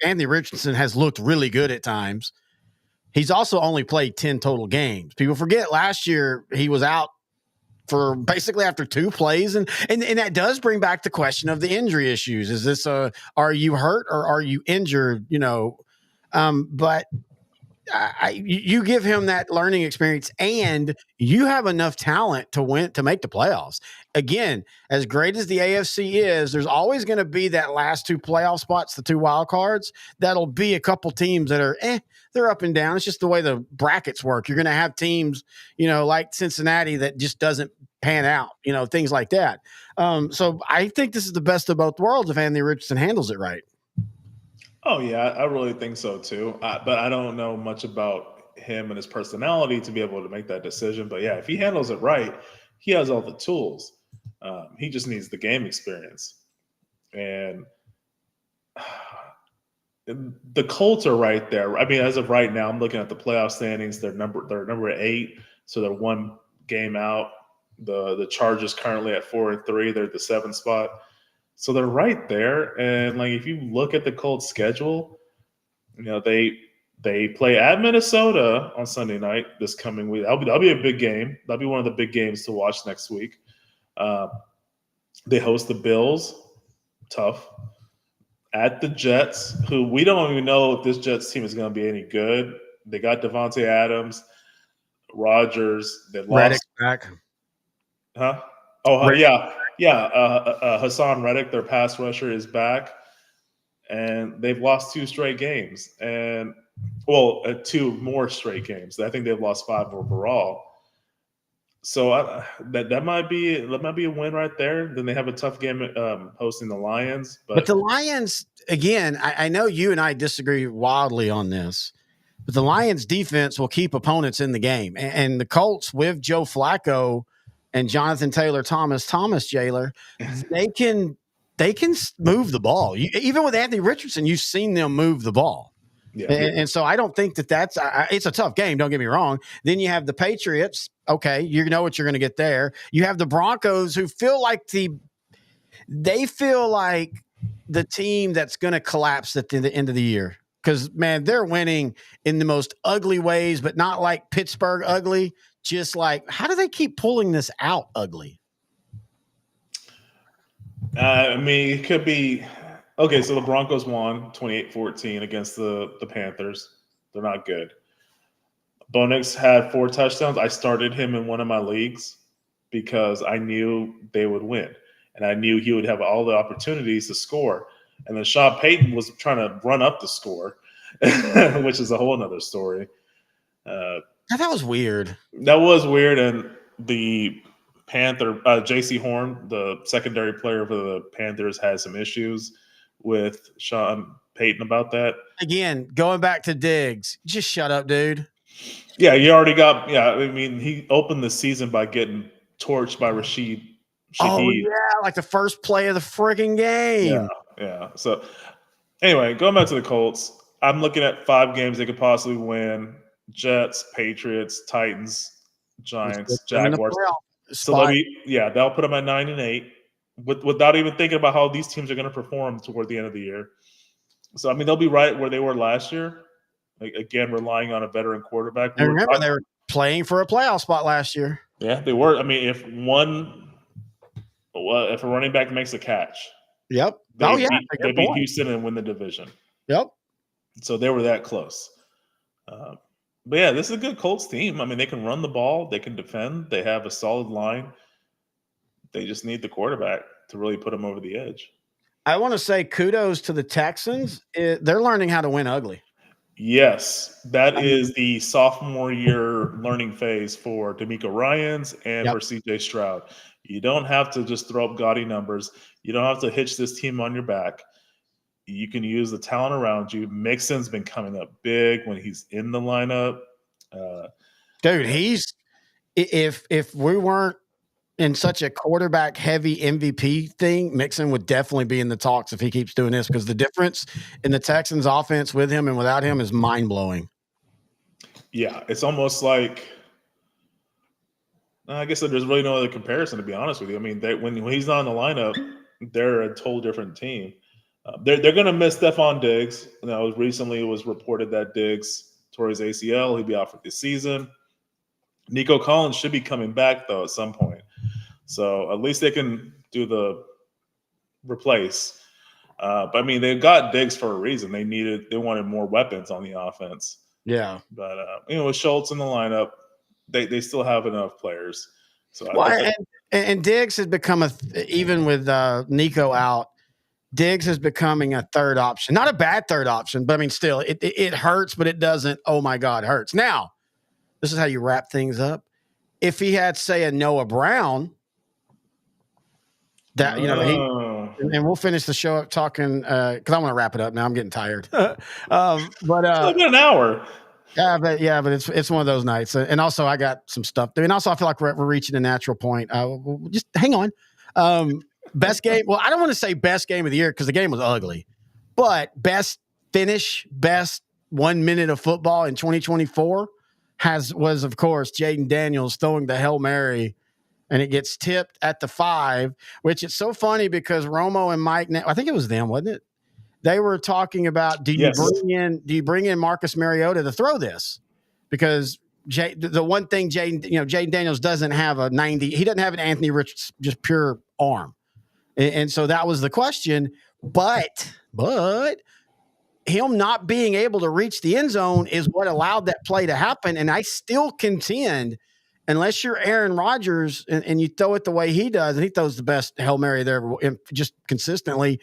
Anthony Richardson has looked really good at times. He's also only played 10 total games. People forget last year he was out for basically after 2 plays. And that does bring back the question of the injury issues. Is this are you hurt or are you injured? But you give him that learning experience and you have enough talent to make the playoffs. Again, as great as the AFC is, there's always going to be that last 2 playoff spots, the 2 wild cards. That'll be a couple teams that are they're up and down. It's just the way the brackets work. You're going to have teams, like Cincinnati that just doesn't pan out, things like that. So I think this is the best of both worlds if Anthony Richardson handles it right. Oh, yeah, I really think so, too. But I don't know much about him and his personality to be able to make that decision. But, yeah, if he handles it right, he has all the tools. He just needs the game experience. And the Colts are right there. I mean, as of right now, I'm looking at the playoff standings. They're number 8, so they're 1 game out. The Chargers currently at 4-3. They're at the 7th spot. So they're right there. And if you look at the Colts schedule, they play at Minnesota on Sunday night this coming week. That'll be a big game. That'll be one of the big games to watch next week. They host the Bills, tough. At the Jets, who we don't even know if this Jets team is going to be any good. They got Devontae Adams, Rodgers. They lost. Reddick back. Huh? Oh, yeah. Yeah, Hassan Reddick, their pass rusher, is back, and they've lost 2 straight games, and 2 more straight games. I think they've lost 5 overall. So that might be a win right there. Then they have a tough game hosting the Lions, but the Lions again. I know you and I disagree wildly on this, but the Lions defense will keep opponents in the game, and the Colts with Joe Flacco and Jonathan Taylor, Thomas Jailer, they can move the ball. Even with Anthony Richardson, you've seen them move the ball. Yeah. And so I don't think that's it's a tough game. Don't get me wrong. Then you have the Patriots. Okay. You know what you're going to get there. You have the Broncos who feel like the team that's going to collapse at the end of the year. Because, man, they're winning in the most ugly ways, but not like Pittsburgh ugly. Just how do they keep pulling this out ugly? I mean, it could be – okay, so the Broncos won 28-14 against the Panthers. They're not good. Bo Nix had 4 touchdowns. I started him in one of my leagues because I knew they would win, and I knew he would have all the opportunities to score. And then Sean Payton was trying to run up the score, which is a whole other story. That was weird. That was weird, and the Panther, J.C. Horn, the secondary player for the Panthers, has some issues with Sean Payton about that. Again, going back to Diggs, just shut up, dude. Yeah, he already got – I mean, he opened the season by getting torched by Rashid Shaheed. Oh, yeah, like the first play of the frigging game. Yeah. So, anyway, going back to the Colts, I'm looking at 5 games they could possibly win. Jets, Patriots, Titans, Giants, Jaguars. So they'll put them at 9-8 without even thinking about how these teams are going to perform toward the end of the year. So, I mean, they'll be right where they were last year. Again, relying on a veteran quarterback. I remember they were playing for a playoff spot last year. Yeah, they were. I mean, if a running back makes a catch, Yep. They Good beat point. Houston and win the division. Yep. So they were that close. But yeah, this is a good Colts team. I mean, they can run the ball, they can defend, they have a solid line. They just need the quarterback to really put them over the edge. I want to say kudos to the Texans. They're learning how to win ugly. Yes, that is the sophomore year learning phase for D'Amico Ryans and for CJ Stroud. You don't have to just throw up gaudy numbers. You don't have to hitch this team on your back. You can use the talent around you. Mixon's been coming up big when he's in the lineup. Dude, if we weren't in such a quarterback heavy MVP thing, Mixon would definitely be in the talks if he keeps doing this, because the difference in the Texans offense with him and without him is mind blowing. Yeah, it's almost like, I guess there's really no other comparison, to be honest with you. I mean, when he's not in the lineup, they're a total different team. They're going to miss Stephon Diggs. Now, recently it was reported that Diggs tore his ACL. He'll be out for this season. Nico Collins should be coming back, though, at some point. So at least they can do the replace. But I mean, they've got Diggs for a reason. They wanted more weapons on the offense. Yeah. But with Schultz in the lineup, they still have enough players. So and Diggs has become even with Nico out, Diggs is becoming a third option. Not a bad third option, but I mean, still, it hurts, but it doesn't. Oh my God, hurts. Now, this is how you wrap things up. If he had, say, a Noah Brown, that and we'll finish the show up talking because I want to wrap it up now. I'm getting tired. But it's an hour. Yeah, but it's one of those nights, and also I got some stuff. And also I feel like we're reaching a natural point. Just hang on. Best game. Well, I don't want to say best game of the year because the game was ugly, but best finish, best 1 minute of football in 2024 was of course Jaden Daniels throwing the Hail Mary, and it gets tipped at the 5, which is so funny because Romo and Mike, I think it was them, wasn't it? They were talking about, do you bring in Marcus Mariota to throw this? Because the one thing Jaden Daniels doesn't have a 90, he doesn't have an Anthony Richardson, just pure arm. And so that was the question. But him not being able to reach the end zone is what allowed that play to happen. And I still contend, unless you're Aaron Rodgers and you throw it the way he does, and he throws the best Hail Mary there just consistently,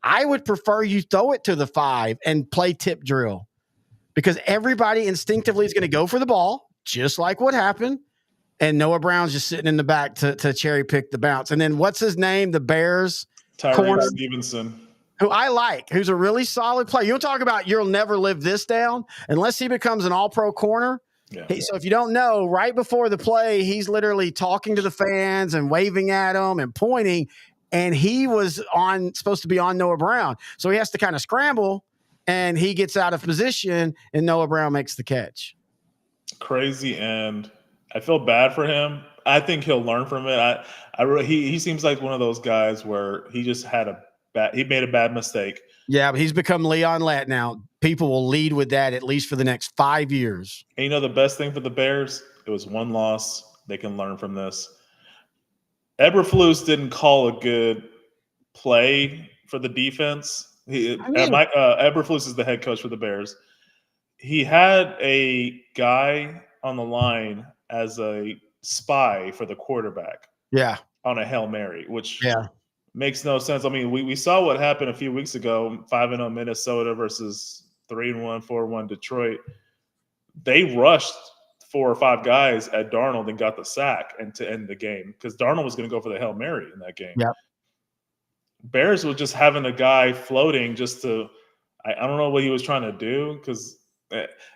I would prefer you throw it to the 5 and play tip drill, because everybody instinctively is going to go for the ball, just like what happened. And Noah Brown's just sitting in the back to cherry pick the bounce. And then what's his name? The Bears Tyree Stevenson, who I like, who's a really solid player. You'll talk about you'll never live this down unless he becomes an all-pro corner. Yeah. So if you don't know, right before the play, he's literally talking to the fans and waving at them and pointing. And he was supposed to be on Noah Brown. So he has to kind of scramble, and he gets out of position, and Noah Brown makes the catch. Crazy, and I feel bad for him. I think he'll learn from it. He seems like one of those guys where he just he made a bad mistake. Yeah, but he's become Leon Lett now. People will lead with that at least for the next 5 years. And the best thing for the Bears, it was one loss. They can learn from this. Eberflus didn't call a good play for the defense. Eberflus is the head coach for the Bears. He had a guy on the line as a spy for the quarterback. Yeah. On a Hail Mary, which makes no sense. I mean, we saw what happened a few weeks ago, 5-0 Minnesota versus 3-1, 4-1 Detroit. They rushed 4 or 5 guys at Darnold and got the sack and to end the game, because Darnold was going to go for the Hail Mary in that game. Yeah. Bears was just having a guy floating just to I don't know what he was trying to do, because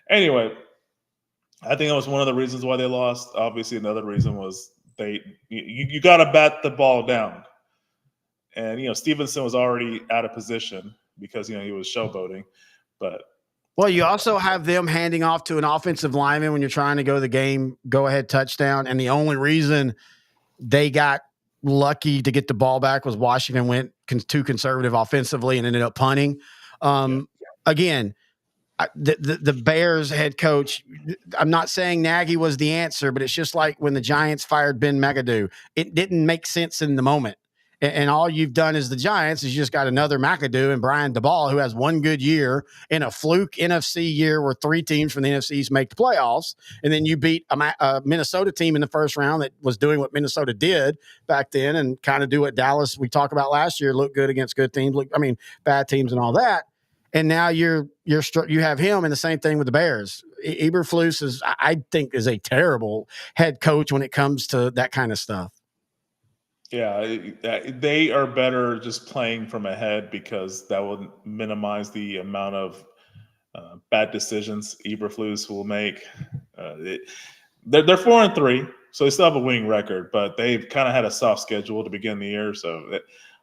anyway, I think that was one of the reasons why they lost. Obviously, another reason was you got to bat the ball down. And, Stevenson was already out of position because, he was showboating. But well, you also have them handing off to an offensive lineman when you're trying to go ahead touchdown. And the only reason they got lucky to get the ball back was Washington went too conservative offensively and ended up punting. Again, the Bears head coach, I'm not saying Nagy was the answer, but it's just like when the Giants fired Ben McAdoo. It didn't make sense in the moment. and all you've done as the Giants is you just got another McAdoo and Brian DeBall, who has one good year in a fluke NFC year where 3 teams from the NFC East make the playoffs. And then you beat a Minnesota team in the first round that was doing what Minnesota did back then and kind of do what Dallas, we talked about last year, look good against good teams, bad teams and all that. And now you have him, and the same thing with the Bears. Eberflus I think is a terrible head coach when it comes to that kind of stuff. Yeah, they are better just playing from ahead because that will minimize the amount of bad decisions Eberflus will make. They're 4-3, so they still have a winning record, but they've kind of had a soft schedule to begin the year. So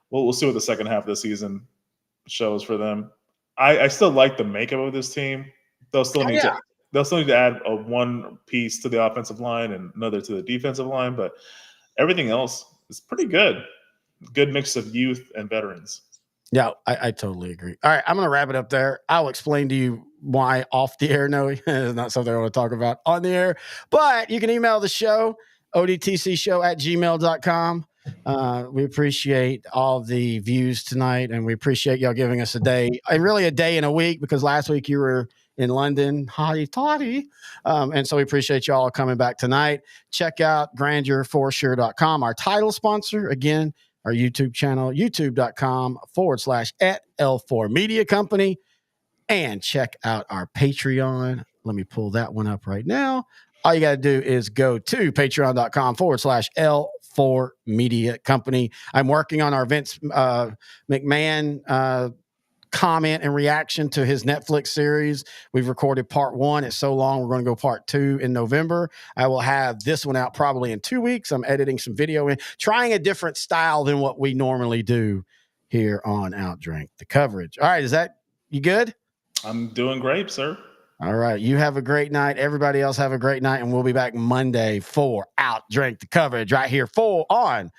we'll see what the second half of the season shows for them. I still like the makeup of this team. They'll still need to add one piece to the offensive line and another to the defensive line, but everything else is pretty good. Good mix of youth and veterans. Yeah, I totally agree. All right, I'm going to wrap it up there. I'll explain to you why off the air, Noe. It's not something I want to talk about on the air, but you can email the show, odtcshow@gmail.com. We appreciate all the views tonight, and we appreciate y'all giving us a day and a week, because last week you were in London, hotty-toddy. And so we appreciate y'all coming back tonight. Check out grandeur4sure.com, our title sponsor. Again, our YouTube channel, youtube.com/@L4 Media Company. And check out our Patreon. Let me pull that one up right now. All you got to do is go to patreon.com/L4 Media Company. I'm working on our Vince McMahon comment and reaction to his Netflix series. We've recorded part 1. It's so long. We're going to go part 2 in November. I will have this one out probably in 2 weeks. I'm editing some video and trying a different style than what we normally do here on OutDrank The Coverage. All right. You good? I'm doing great, sir. All right. You have a great night. Everybody else have a great night. And we'll be back Monday for OutDrank The Coverage right here on